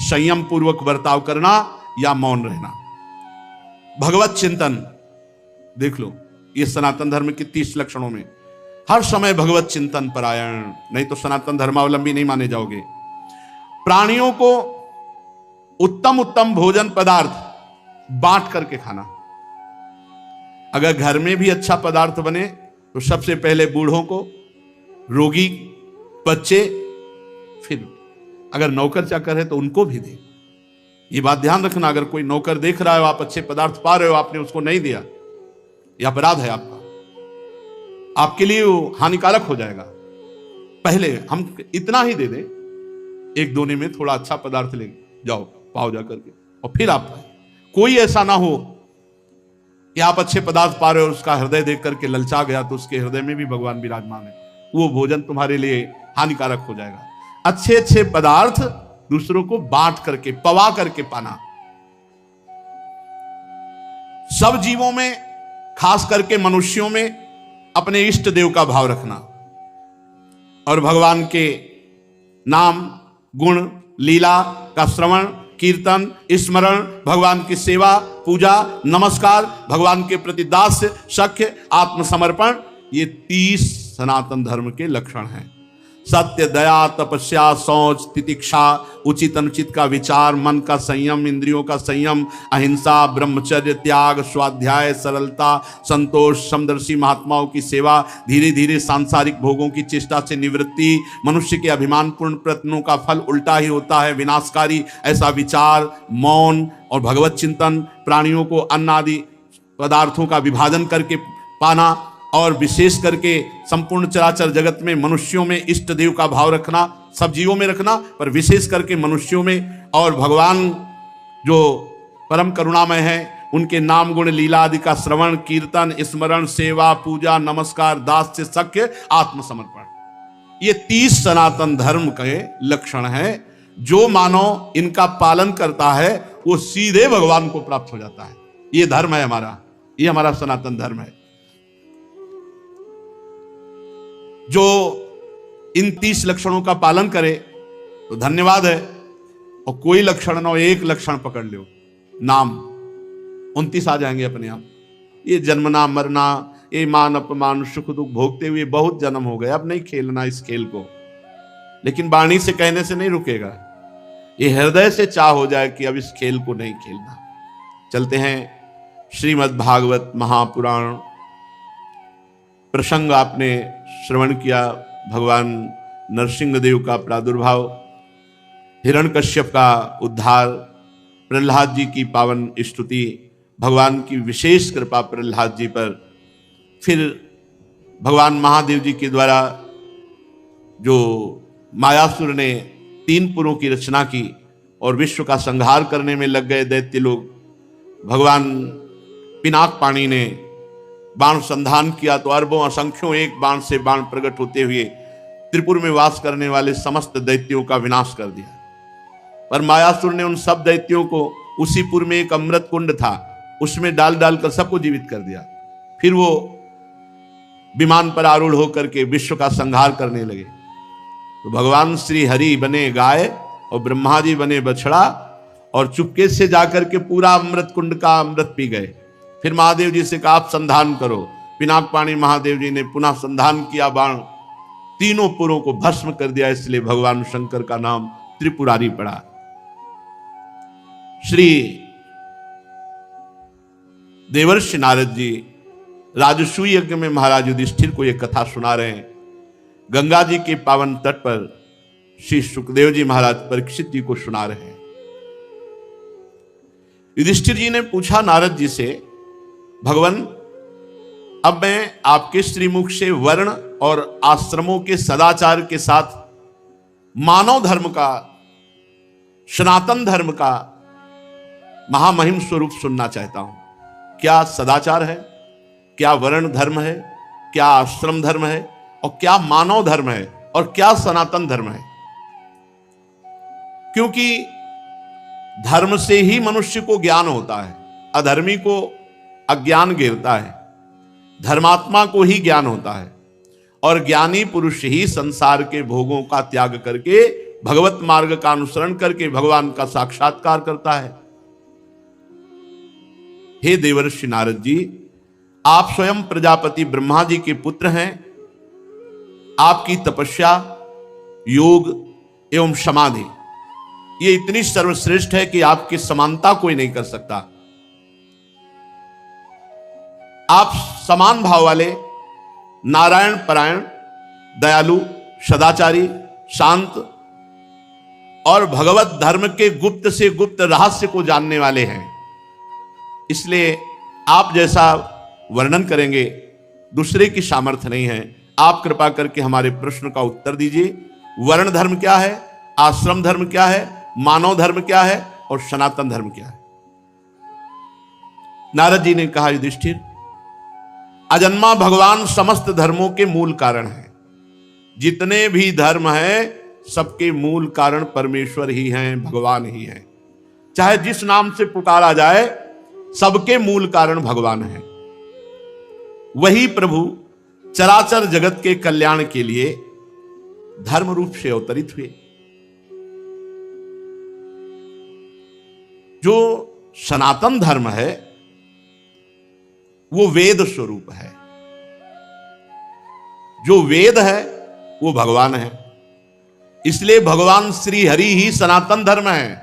संयम पूर्वक बर्ताव करना या मौन रहना। भगवत चिंतन देख लो, ये सनातन धर्म के 30 लक्षणों में हर समय भगवत चिंतन परायण, नहीं तो सनातन धर्मावलंबी नहीं माने जाओगे। प्राणियों को उत्तम उत्तम भोजन पदार्थ बांट करके खाना। अगर घर में भी अच्छा पदार्थ बने तो सबसे पहले बूढ़ों को, रोगी, बच्चे, फिर अगर नौकर चाकर है तो उनको भी दे। ये बात ध्यान रखना, अगर कोई नौकर देख रहा है, आप अच्छे पदार्थ पा रहे हो, आपने उसको नहीं दिया, यह अपराध है आपका, आपके लिए वो हानिकारक हो जाएगा। पहले हम इतना ही दे दें, एक दोने में थोड़ा अच्छा पदार्थ ले जाओ, पाओ जा करके, और फिर आप पाए। कोई ऐसा ना हो कि आप अच्छे पदार्थ पा रहे हो, उसका हृदय देख करके ललचा गया, तो उसके हृदय में भी भगवान विराजमान है, वो भोजन तुम्हारे लिए हानिकारक हो जाएगा। अच्छे अच्छे पदार्थ दूसरों को बांट करके, पवा करके पाना। सब जीवों में, खास करके मनुष्यों में, अपने इष्ट देव का भाव रखना और भगवान के नाम, गुण, लीला का श्रवण, कीर्तन, स्मरण, भगवान की सेवा, पूजा, नमस्कार, भगवान के प्रति दास्य, सख्य, आत्मसमर्पण, ये 30 सनातन धर्म के लक्षण हैं। सत्य, दया, तपस्या, शौच, तितिक्षा, उचित अनुचित का विचार, मन का संयम, इंद्रियों का संयम, अहिंसा, ब्रह्मचर्य, त्याग, स्वाध्याय, सरलता, संतोष, समदर्शी महात्माओं की सेवा, धीरे धीरे सांसारिक भोगों की चेष्टा से निवृत्ति। मनुष्य के अभिमानपूर्ण प्रयत्नों का फल उल्टा ही होता है, विनाशकारी, ऐसा विचार, मौन और भगवत चिंतन। प्राणियों को अन्न आदि पदार्थों का विभाजन करके पाना और विशेष करके संपूर्ण चराचर जगत में मनुष्यों में इष्ट देव का भाव रखना, सब जीवों में रखना, पर विशेष करके मनुष्यों में। और भगवान जो परम करुणामय है, उनके नाम, गुण, लीला आदि का श्रवण, कीर्तन, स्मरण, सेवा, पूजा, नमस्कार, दास्य, सख्य, आत्मसमर्पण, ये 30 सनातन धर्म के लक्षण हैं। जो मानव इनका पालन करता है वो सीधे भगवान को प्राप्त हो जाता है। ये धर्म है हमारा, ये हमारा सनातन धर्म है। जो इन 30 लक्षणों का पालन करे तो धन्यवाद है, और कोई लक्षण ना हो, एक लक्षण पकड़ लो, नाम 29 आ जाएंगे अपने आप। ये जन्मना मरना, ये मान अपमान सुख दुख भोगते हुए बहुत जन्म हो गए, अब नहीं खेलना इस खेल को। लेकिन वाणी से कहने से नहीं रुकेगा, ये हृदय से चाह हो जाए कि अब इस खेल को नहीं खेलना। चलते हैं श्रीमद् भागवत महापुराण। प्रसंग आपने श्रवण किया, भगवान नरसिंह देव का प्रादुर्भाव, हिरण्यकश्यप का उद्धार, प्रहलाद जी की पावन स्तुति, भगवान की विशेष कृपा प्रहलाद जी पर, फिर भगवान महादेव जी के द्वारा जो मायासुर ने 3 पुरों की रचना की और विश्व का संहार करने में लग गए दैत्य लोग, भगवान पिनाक पाणी ने बाण संधान किया तो अरबों असंख्यों एक बाण से बाण प्रकट होते हुए त्रिपुर में वास करने वाले समस्त दैत्यों का विनाश कर दिया। पर मायासुर ने उन सब दैत्यों को उसी पुर में एक अमृत कुंड था, उसमें डाल डालकर सबको जीवित कर दिया। फिर वो विमान पर आरूढ़ होकर के विश्व का संहार करने लगे। तो भगवान श्री हरि बने गाय और ब्रह्मा जी बने बछड़ा और चुपके से जाकर के पूरा अमृत कुंड का अमृत पी गए। फिर महादेव जी से कहा आप संधान करो। पिनाक पाणी महादेव जी ने पुनः संधान किया, बाण 3 पुरों को भस्म कर दिया। इसलिए भगवान शंकर का नाम त्रिपुरारी पड़ा। श्री देवर्षि नारद जी राजसूय यज्ञ में महाराज युधिष्ठिर को यह कथा सुना रहे हैं। गंगा जी के पावन तट पर श्री सुखदेव जी महाराज परीक्षित जी को सुना रहे हैं। युधिष्ठिर जी ने पूछा नारद जी से, भगवान अब मैं आपके श्रीमुख से वर्ण और आश्रमों के सदाचार के साथ मानव धर्म का, सनातन धर्म का महामहिम स्वरूप सुनना चाहता हूं। क्या सदाचार है, क्या वर्ण धर्म है, क्या आश्रम धर्म है और क्या मानव धर्म है और क्या सनातन धर्म है? क्योंकि धर्म से ही मनुष्य को ज्ञान होता है, अधर्मी को अज्ञान घेरता है, धर्मात्मा को ही ज्ञान होता है और ज्ञानी पुरुष ही संसार के भोगों का त्याग करके भगवत मार्ग का अनुसरण करके भगवान का साक्षात्कार करता है। हे देवर्षि नारद जी, आप स्वयं प्रजापति ब्रह्मा जी के पुत्र हैं। आपकी तपस्या, योग एवं समाधि ये इतनी सर्वश्रेष्ठ है कि आपकी समानता कोई नहीं कर सकता। आप समान भाव वाले, नारायण परायण, दयालु, सदाचारी, शांत और भगवत धर्म के गुप्त से गुप्त रहस्य को जानने वाले हैं। इसलिए आप जैसा वर्णन करेंगे दूसरे की सामर्थ्य नहीं है। आप कृपा करके हमारे प्रश्न का उत्तर दीजिए। वर्ण धर्म क्या है, आश्रम धर्म क्या है, मानव धर्म क्या है और सनातन धर्म क्या है? नारद जी ने कहा, युधिष्ठिर, अजन्मा भगवान समस्त धर्मों के मूल कारण है। जितने भी धर्म हैं सबके मूल कारण परमेश्वर ही हैं, भगवान ही हैं। चाहे जिस नाम से पुकारा जाए सबके मूल कारण भगवान है। वही प्रभु चराचर जगत के कल्याण के लिए धर्म रूप से अवतरित हुए। जो सनातन धर्म है वो वेद स्वरूप है। जो वेद है वो भगवान है। इसलिए भगवान श्री हरि ही सनातन धर्म है।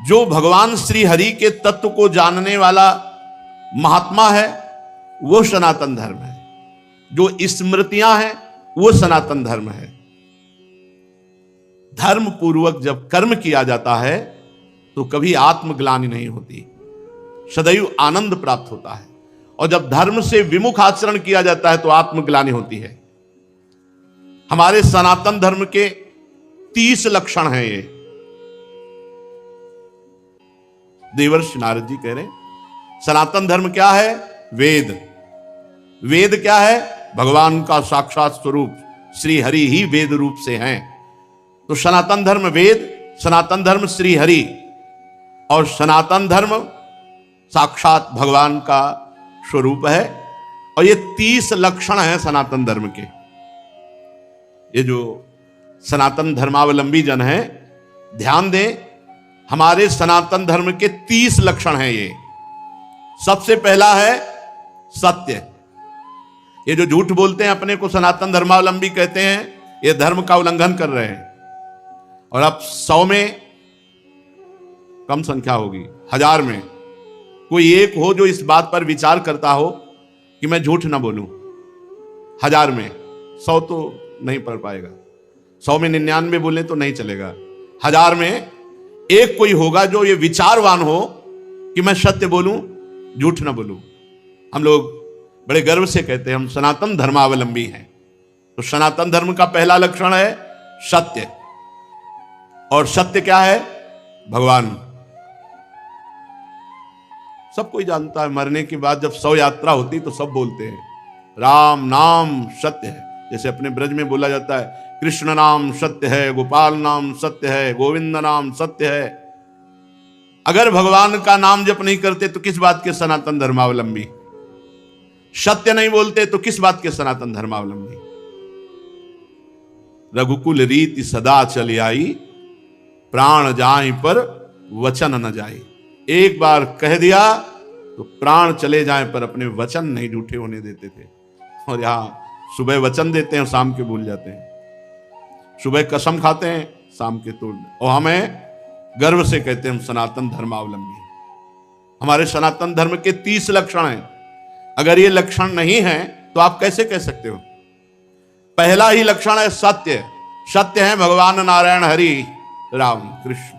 जो भगवान श्री हरि के तत्व को जानने वाला महात्मा है वो सनातन धर्म है। जो स्मृतियां हैं वो सनातन धर्म है। धर्म पूर्वक जब कर्म किया जाता है तो कभी आत्मग्लानि नहीं होती, सदैव आनंद प्राप्त होता है। और जब धर्म से विमुख आचरण किया जाता है तो आत्मग्लानि होती है। हमारे सनातन धर्म के 30 लक्षण हैं। ये देवर्षि नारद जी कह रहे हैं सनातन धर्म क्या है? वेद। वेद क्या है? भगवान का साक्षात स्वरूप श्री हरि ही वेद रूप से हैं। तो सनातन धर्म वेद, सनातन धर्म श्री हरि और सनातन धर्म साक्षात भगवान का स्वरूप है। और ये 30 लक्षण हैं सनातन धर्म के। ये जो सनातन धर्मावलंबी जन हैं ध्यान दें, हमारे सनातन धर्म के 30 लक्षण हैं ये। सबसे पहला है सत्य। ये जो झूठ बोलते हैं, अपने को सनातन धर्मावलंबी कहते हैं, ये धर्म का उल्लंघन कर रहे हैं। और अब 100 में कम संख्या होगी, 1000 में कोई एक हो जो इस बात पर विचार करता हो कि मैं झूठ ना बोलूं। 1000 में 100 तो नहीं पढ़ पाएगा, 100 में 99 बोले तो नहीं चलेगा। 1000 में एक कोई होगा जो ये विचारवान हो कि मैं सत्य बोलूं, झूठ ना बोलूं। हम लोग बड़े गर्व से कहते हैं हम सनातन धर्मावलंबी हैं। तो सनातन धर्म का पहला लक्षण है सत्य। और सत्य क्या है? भगवान। सब कोई जानता है, मरने के बाद जब शव यात्रा होती तो सब बोलते हैं राम नाम सत्य है। जैसे अपने ब्रज में बोला जाता है कृष्ण नाम सत्य है, गोपाल नाम सत्य है, गोविंद नाम सत्य है। अगर भगवान का नाम जप नहीं करते तो किस बात के सनातन धर्मावलंबी? सत्य नहीं बोलते तो किस बात के सनातन धर्मावलंबी? रघुकुल रीति सदा चली आई, प्राण जाए पर वचन न जाए। एक बार कह दिया तो प्राण चले जाए पर अपने वचन नहीं झूठे होने देते थे। और यहां सुबह वचन देते हैं, शाम के भूल जाते हैं। सुबह कसम खाते हैं, शाम के तोड़। और हमें गर्व से कहते हैं हम सनातन धर्मावलंबी। हमारे सनातन धर्म के 30 लक्षण हैं। अगर ये लक्षण नहीं है तो आप कैसे कह सकते हो? पहला ही लक्षण है सत्य। सत्य है भगवान नारायण हरि राम कृष्ण।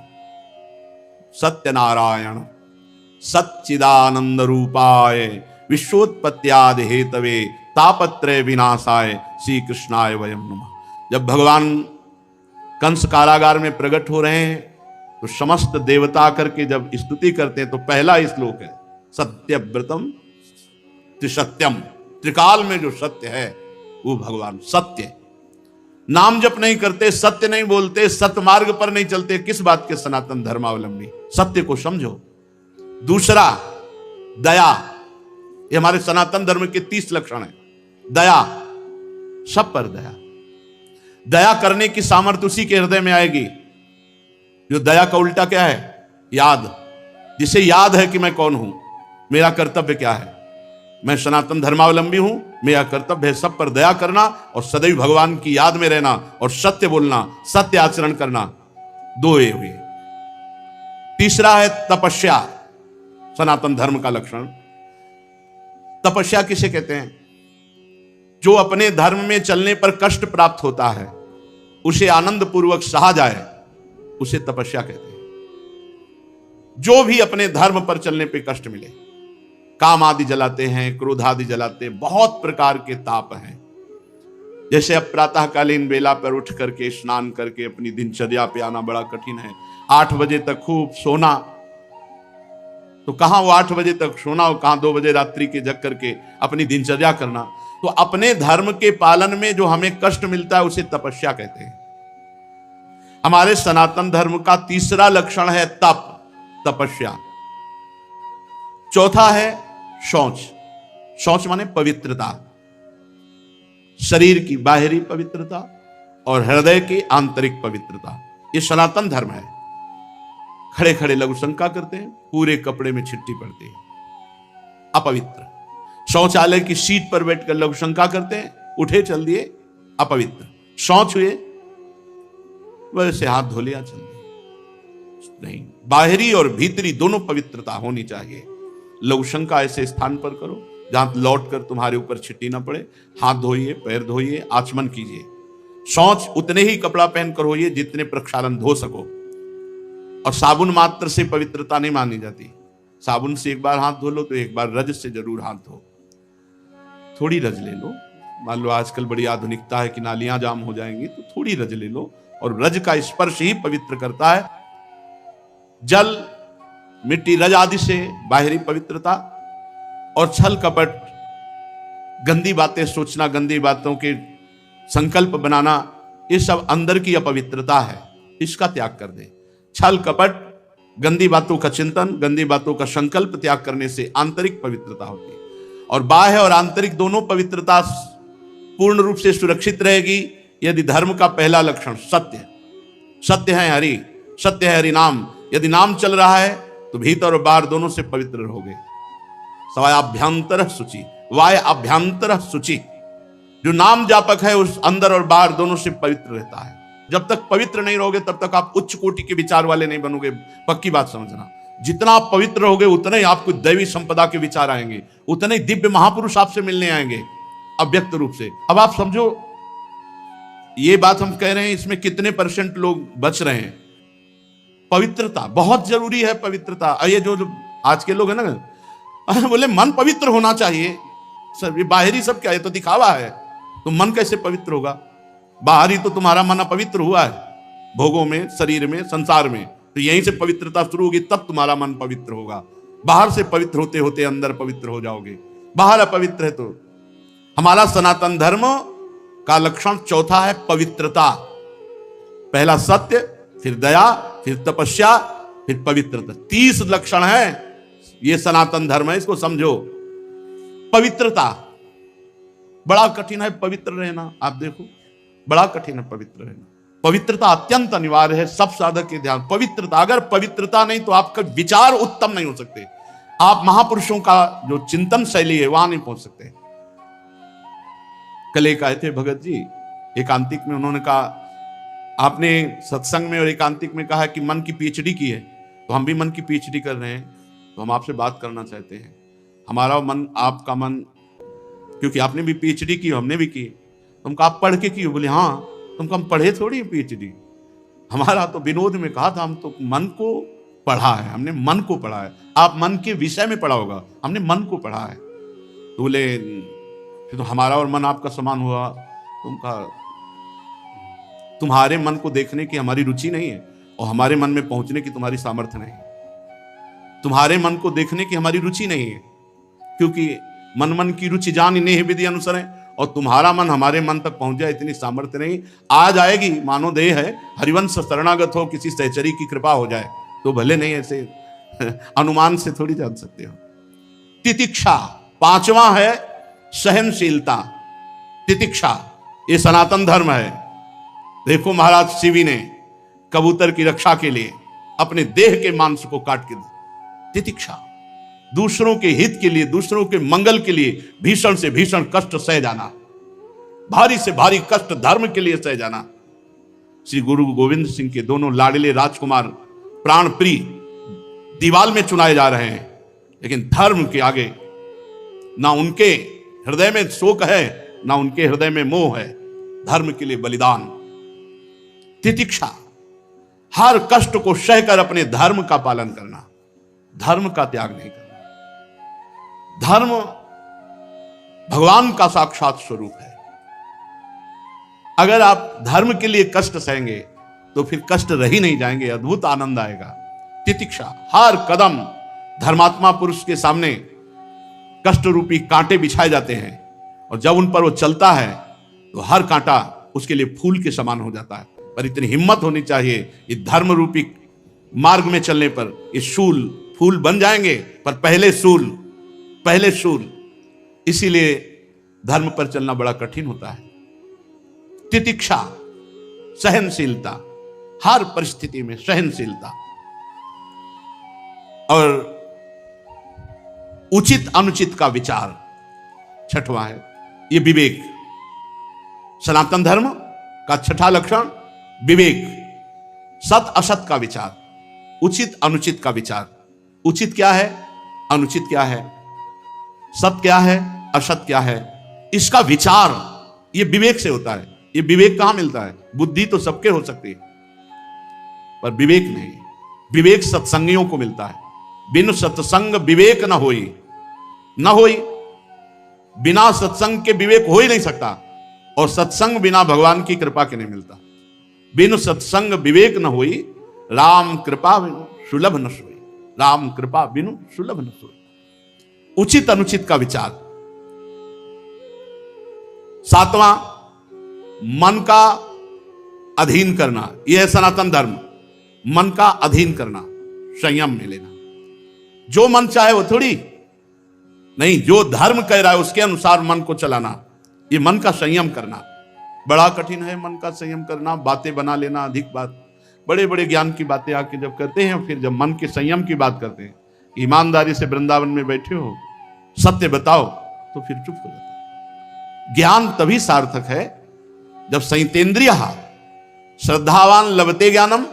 सत्य नारायण सच्चिदानंद रूपाय विश्वोत्पत्त्यादि हेतवे तापत्रय विनाशाय श्री कृष्णाय वयम नमः। जब भगवान कंस कारागार में प्रकट हो रहे हैं तो समस्त देवता करके जब स्तुति करते हैं तो पहला श्लोक है सत्यव्रतम त्रिसत्यम। त्रिकाल में जो सत्य है वो भगवान सत्य। नाम जप नहीं करते, सत्य नहीं बोलते, सत्य मार्ग पर नहीं चलते, किस बात के सनातन धर्मावलंबी? सत्य को समझो। दूसरा दया। ये हमारे सनातन धर्म के 30 लक्षण है। दया, सब पर दया। दया करने की सामर्थ्य उसी के हृदय में आएगी जो दया का उल्टा क्या है? याद। जिसे याद है कि मैं कौन हूं, मेरा कर्तव्य क्या है, मैं सनातन धर्मावलंबी हूं, मेरा कर्तव्य है सब पर दया करना और सदैव भगवान की याद में रहना और सत्य बोलना, सत्य आचरण करना। दो ये हुए। तीसरा है तपस्या। सनातन धर्म का लक्षण तपस्या किसे कहते हैं? जो अपने धर्म में चलने पर कष्ट प्राप्त होता है उसे आनंद पूर्वक सहा जाए, उसे तपस्या कहते हैं। जो भी अपने धर्म पर चलने पे कष्ट मिले, काम आदि जलाते हैं, क्रोध आदि जलाते हैं, बहुत प्रकार के ताप हैं। जैसे अब प्रातःकालीन बेला पर उठ करके स्नान करके अपनी दिनचर्या पे आना बड़ा कठिन है। 8 बजे तक खूब सोना, तो कहां वो 8 बजे तक सोना और कहां 2 बजे रात्रि के जग करके अपनी दिनचर्या करना। तो अपने धर्म के पालन में जो हमें कष्ट मिलता है उसे तपस्या कहते हैं। हमारे सनातन धर्म का तीसरा लक्षण है तप, तपस्या। चौथा है शौच। शौच माने पवित्रता, शरीर की बाहरी पवित्रता और हृदय की आंतरिक पवित्रता। ये सनातन धर्म है। खड़े खड़े लघु शंका करते हैं, पूरे कपड़े में छिट्टी पड़ती है, अपवित्र। शौचालय की सीट पर बैठकर लघु शंका करते हैं, उठे चल दिए, अपवित्र। शौच हुए, वैसे हाथ धो लिया, चल दिए। नहीं, बाहरी और भीतरी दोनों पवित्रता होनी चाहिए। लघु शंका ऐसे स्थान पर करो जहां लौट कर तुम्हारे ऊपर छिट्टी ना पड़े। हाथ धोइए, पैर धोइए, आचमन कीजिए। शौच उतने ही कपड़ा पहनकर होइए जितने प्रक्षालन धो सको। और साबुन मात्र से पवित्रता नहीं मानी जाती। साबुन से एक बार हाथ धो लो तो एक बार रज से जरूर हाथ धो। थोड़ी रज ले लो। मान लो आजकल बड़ी आधुनिकता है कि नालियां जाम हो जाएंगी, तो थोड़ी रज ले लो। और रज का स्पर्श ही पवित्र करता है। जल, मिट्टी, रज आदि से बाहरी पवित्रता। और छल कपट, गंदी बातें सोचना, गंदी बातों के संकल्प बनाना, ये सब अंदर की अपवित्रता है। इसका त्याग कर दे। छल कपट, गंदी बातों का चिंतन, गंदी बातों का संकल्प त्याग करने से आंतरिक पवित्रता होती है। और बाह्य और आंतरिक दोनों पवित्रता पूर्ण रूप से सुरक्षित रहेगी यदि धर्म का पहला लक्षण सत्य। सत्य है हरि, सत्य है हरि नाम, यदि नाम चल रहा है तो भीतर और बाहर दोनों से पवित्र रहोगे। सवाय अभ्यंतर शुचि, वाय अभ्यंतर शुचि। जो नाम जापक है उस अंदर और बाहर दोनों से पवित्र रहता है। जब तक पवित्र नहीं रहोगे तब तक आप उच्च कोटि के विचार वाले नहीं बनोगे। पक्की बात समझना, जितना आप पवित्र रहोगे उतने ही आपको दैवी संपदा के विचार आएंगे, उतने ही दिव्य महापुरुष आपसे मिलने आएंगे अव्यक्त रूप से। अब आप समझो, ये बात हम कह रहे हैं, इसमें कितने % लोग बच रहे हैं। पवित्रता बहुत जरूरी है। पवित्रता, ये जो आज के लोग है ना, बोले मन पवित्र होना चाहिए। सर ये बाहरी सब क्या है, तो दिखावा है। तो मन कैसे पवित्र होगा? बाहरी तो तुम्हारा मन अपवित्र हुआ है, भोगों में, शरीर में, संसार में। तो यहीं से पवित्रता शुरू होगी, तब तुम्हारा मन पवित्र होगा। बाहर से पवित्र होते होते अंदर पवित्र हो जाओगे। बाहर अपवित्र है तो। हमारा सनातन धर्म का लक्षण चौथा है पवित्रता। पहला सत्य, फिर दया, फिर तपस्या, फिर पवित्रता। 30 लक्षण है। ये सनातन धर्म है, इसको समझो। पवित्रता बड़ा कठिन है। पवित्र रहना, आप देखो, बड़ा कठिन है पवित्र रहना। पवित्रता अत्यंत अनिवार्य है सब साधक के ध्यान। पवित्रता, अगर पवित्रता नहीं तो आपका विचार उत्तम नहीं हो सकते। आप महापुरुषों का जो चिंतन शैली है वहां नहीं पहुंच सकते। कल एक आए थे भगत जी एकांतिक में, उन्होंने कहा आपने सत्संग में और एकांतिक में कहा कि मन की पीएचडी की है, तो हम भी मन की पीएचडी कर रहे हैं, तो हम आपसे बात करना चाहते हैं। हमारा मन, आपका मन, क्योंकि आपने भी पीएचडी की, हमने भी की। तुमको आप पढ़ के की? बोले हाँ। तुमको हम पढ़े थोड़ी पीएचडी, हमारा तो विनोद में कहा था, हम तो मन को पढ़ा है, हमने मन को पढ़ा है। आप मन के विषय में पढ़ा होगा, हमने मन को पढ़ा है। तो बोले फिर तो हमारा और मन आपका समान हुआ। तुम कहा तुम्हारे मन को देखने की हमारी रुचि नहीं है और हमारे मन में पहुंचने की तुम्हारी सामर्थ्य नहीं है। तुम्हारे मन को देखने की हमारी रुचि नहीं है, क्योंकि मन मन की रुचि जान इन्हें विधि अनुसार है, और तुम्हारा मन हमारे मन तक पहुंच जाए इतनी सामर्थ्य नहीं। आ जाएगी, मानो देह है, हरिवंश शरणागत हो, किसी सहचरी की कृपा हो जाए तो भले, नहीं ऐसे अनुमान से थोड़ी जान सकते हो। तितिक्षा, पांचवा है सहनशीलता। तितिक्षा ये सनातन धर्म है। देखो महाराज शिवी ने कबूतर की रक्षा के लिए अपने देह के मांस को काट के, तितिक्षा, दूसरों के हित के लिए, दूसरों के मंगल के लिए भीषण से भीषण कष्ट सह जाना, भारी से भारी कष्ट धर्म के लिए सह जाना। श्री गुरु गोविंद सिंह के दोनों लाडले राजकुमार प्राण प्रिय दीवाल में चुनाए जा रहे हैं, लेकिन धर्म के आगे ना उनके हृदय में शोक है, ना उनके हृदय में मोह है। धर्म के लिए बलिदान, तितिक्षा, हर कष्ट को सहकर अपने धर्म का पालन करना, धर्म का त्याग नहीं करना। धर्म भगवान का साक्षात स्वरूप है। अगर आप धर्म के लिए कष्ट सहेंगे तो फिर कष्ट रह ही नहीं जाएंगे, अद्भुत आनंद आएगा। तितिक्षा, हर कदम धर्मात्मा पुरुष के सामने कष्ट रूपी कांटे बिछाए जाते हैं, और जब उन पर वो चलता है तो हर कांटा उसके लिए फूल के समान हो जाता है। पर इतनी हिम्मत होनी चाहिए, ये धर्म रूपी मार्ग में चलने पर ये शूल फूल बन जाएंगे, पर पहले शूल। इसीलिए धर्म पर चलना बड़ा कठिन होता है। तितिक्षा, सहनशीलता, हर परिस्थिति में सहनशीलता, और उचित अनुचित का विचार। छठवां है ये विवेक। सनातन धर्म का छठा लक्षण विवेक, सत असत का विचार, उचित अनुचित का विचार। उचित क्या है, अनुचित क्या है, सत क्या है, असत क्या है, इसका विचार ये विवेक से होता है। ये विवेक कहां मिलता है? बुद्धि तो सबके हो सकती है, पर विवेक नहीं। विवेक सत्संगियों को मिलता है। बिन सत्संग विवेक न होई, बिना सत्संग के विवेक हो ही नहीं सकता, और सत्संग बिना भगवान की कृपा के नहीं मिलता। बिन सत्संग विवेक न होई, राम कृपा बिनु सुलभ न सोई। राम कृपा बिनु सुलभ न सोई। उचित अनुचित का विचार। सातवां, मन का अधीन करना। यह है सनातन धर्म। मन का अधीन करना, संयम में लेना। जो मन चाहे वो थोड़ी नहीं, जो धर्म कह रहा है उसके अनुसार मन को चलाना, ये मन का संयम करना बड़ा कठिन है। मन का संयम करना, बातें बना लेना, अधिक बात, बड़े बड़े ज्ञान की बातें आके जब करते हैं, फिर जब मन के संयम की बात करते हैं, ईमानदारी से वृंदावन में बैठे हो, सत्य बताओ, तो फिर चुप हो जाते हैं। ज्ञान तभी सार्थक है जब संयतेन्द्रिय, श्रद्धावान लभते ज्ञानम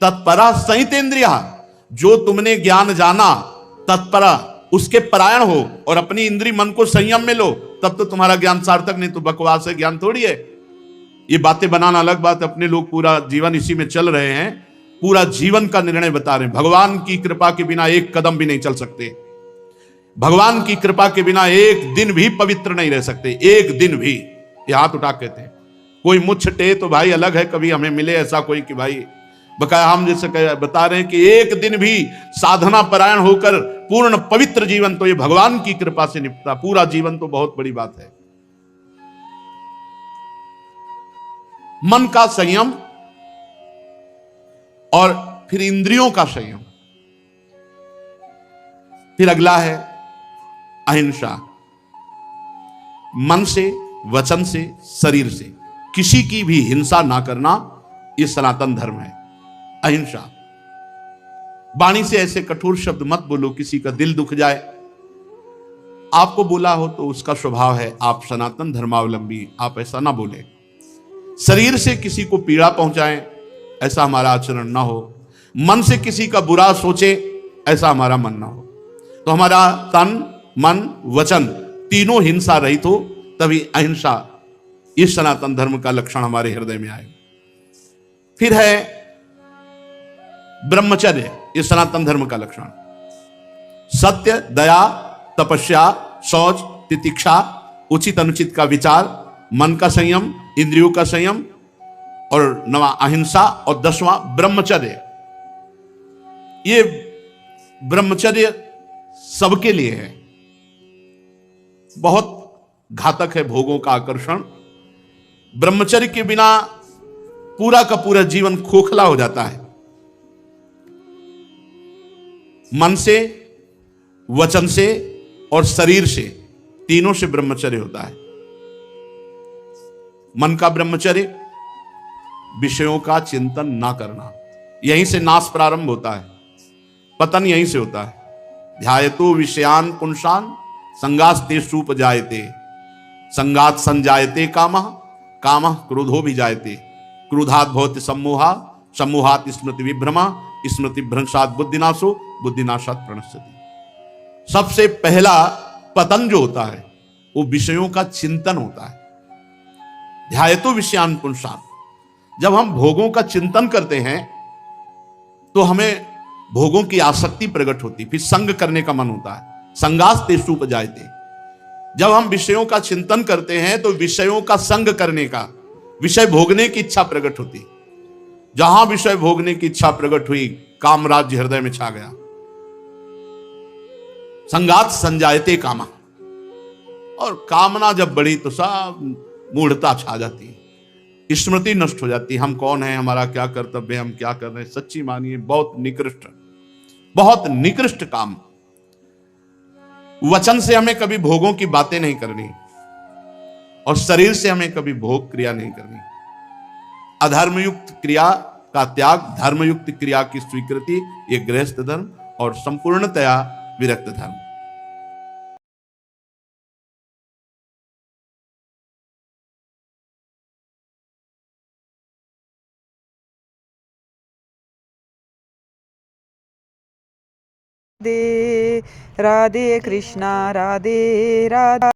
तत्परा संयतेन्द्रिय, जो तुमने ज्ञान जाना तत्परा उसके परायण हो और अपनी इंद्री मन को संयम में लो, तब तो तुम्हारा ज्ञान सार्थक, नहीं तो बकवास है, ज्ञान थोड़ी है। ये बातें बनाना अलग बात, अपने लोग पूरा जीवन इसी में चल रहे हैं, पूरा जीवन का निर्णय बता रहे हैं। भगवान की कृपा के बिना एक कदम भी नहीं चल सकते, भगवान की कृपा के बिना एक दिन भी पवित्र नहीं रह सकते, एक दिन भी। ये हाथ उठा कहते हैं, कोई मुझ टे तो भाई अलग है, कभी हमें मिले ऐसा कोई कि भाई बकाया हम जैसे बता रहे हैं कि एक दिन भी साधना परायण होकर पूर्ण पवित्र जीवन तो ये भगवान की कृपा से निपटा, पूरा जीवन तो बहुत बड़ी बात है। मन का संयम और फिर इंद्रियों का संयम। फिर अगला है अहिंसा। मन से, वचन से, शरीर से किसी की भी हिंसा ना करना, यह सनातन धर्म है। अहिंसा, वाणी से ऐसे कठोर शब्द मत बोलो किसी का दिल दुख जाए। आपको बोला हो तो उसका स्वभाव है, आप सनातन धर्मावलंबी, आप ऐसा ना बोले। शरीर से किसी को पीड़ा पहुंचाएं, ऐसा हमारा आचरण ना हो। मन से किसी का बुरा सोचे, ऐसा हमारा मन ना हो। तो हमारा तन, मन, वचन तीनों हिंसा रहित हो, तभी अहिंसा, इस सनातन धर्म का लक्षण हमारे हृदय में आए। फिर है ब्रह्मचर्य, इस सनातन धर्म का लक्षण। सत्य, दया, तपस्या, शौच, तितिक्षा, उचित अनुचित का विचार, मन का संयम, इंद्रियों का संयम, और 9वां अहिंसा, और 10वां ब्रह्मचर्य। ये ब्रह्मचर्य सबके लिए है, बहुत घातक है भोगों का आकर्षण। ब्रह्मचर्य के बिना पूरा का पूरा जीवन खोखला हो जाता है। मन से, वचन से और शरीर से, तीनों से ब्रह्मचर्य होता है। मन का ब्रह्मचर्य, विषयों का चिंतन ना करना, यहीं से नाश प्रारंभ होता है, पतन यहीं से होता है। ध्यायतो विषयान पुंसान संगास्तेषु उपजायते, संगात संजायते कामः, कामः क्रोधो भी जायते, क्रोधात् भवति सम्मोहा, सम्मोहात् स्मृति विभ्रमा, स्मृति भ्रंशात् बुद्धिनाशो, बुद्धिनाशात् प्रणश्यति। सबसे पहला पतन जो होता है वो विषयों का चिंतन होता है। ध्यायतो विषयान पुंसान, जब हम भोगों का चिंतन करते हैं तो हमें भोगों की आसक्ति प्रकट होती, फिर संग करने का मन होता है। संगास्तेषु उपजायते, जब हम विषयों का चिंतन करते हैं तो विषयों का संग करने का, विषय भोगने की इच्छा प्रकट होती। जहां विषय भोगने की इच्छा प्रकट हुई, काम राज्य हृदय में छा गया। संगात संजायते कामा, और कामना जब बढ़ी तो सब मूढ़ता छा जाती है, स्मृति नष्ट हो जाती है। हम कौन हैं, हमारा क्या कर्तव्य, हम क्या कर रहे हैं। सच्ची मानिए बहुत निकृष्ट, बहुत निकृष्ट काम। वचन से हमें कभी भोगों की बातें नहीं करनी, और शरीर से हमें कभी भोग क्रिया नहीं करनी। अधर्मयुक्त क्रिया का त्याग, धर्मयुक्त क्रिया की स्वीकृति, ये गृहस्थ धर्म और संपूर्णतया विरक्त धर्म। राधे राधे कृष्णा राधे राधा।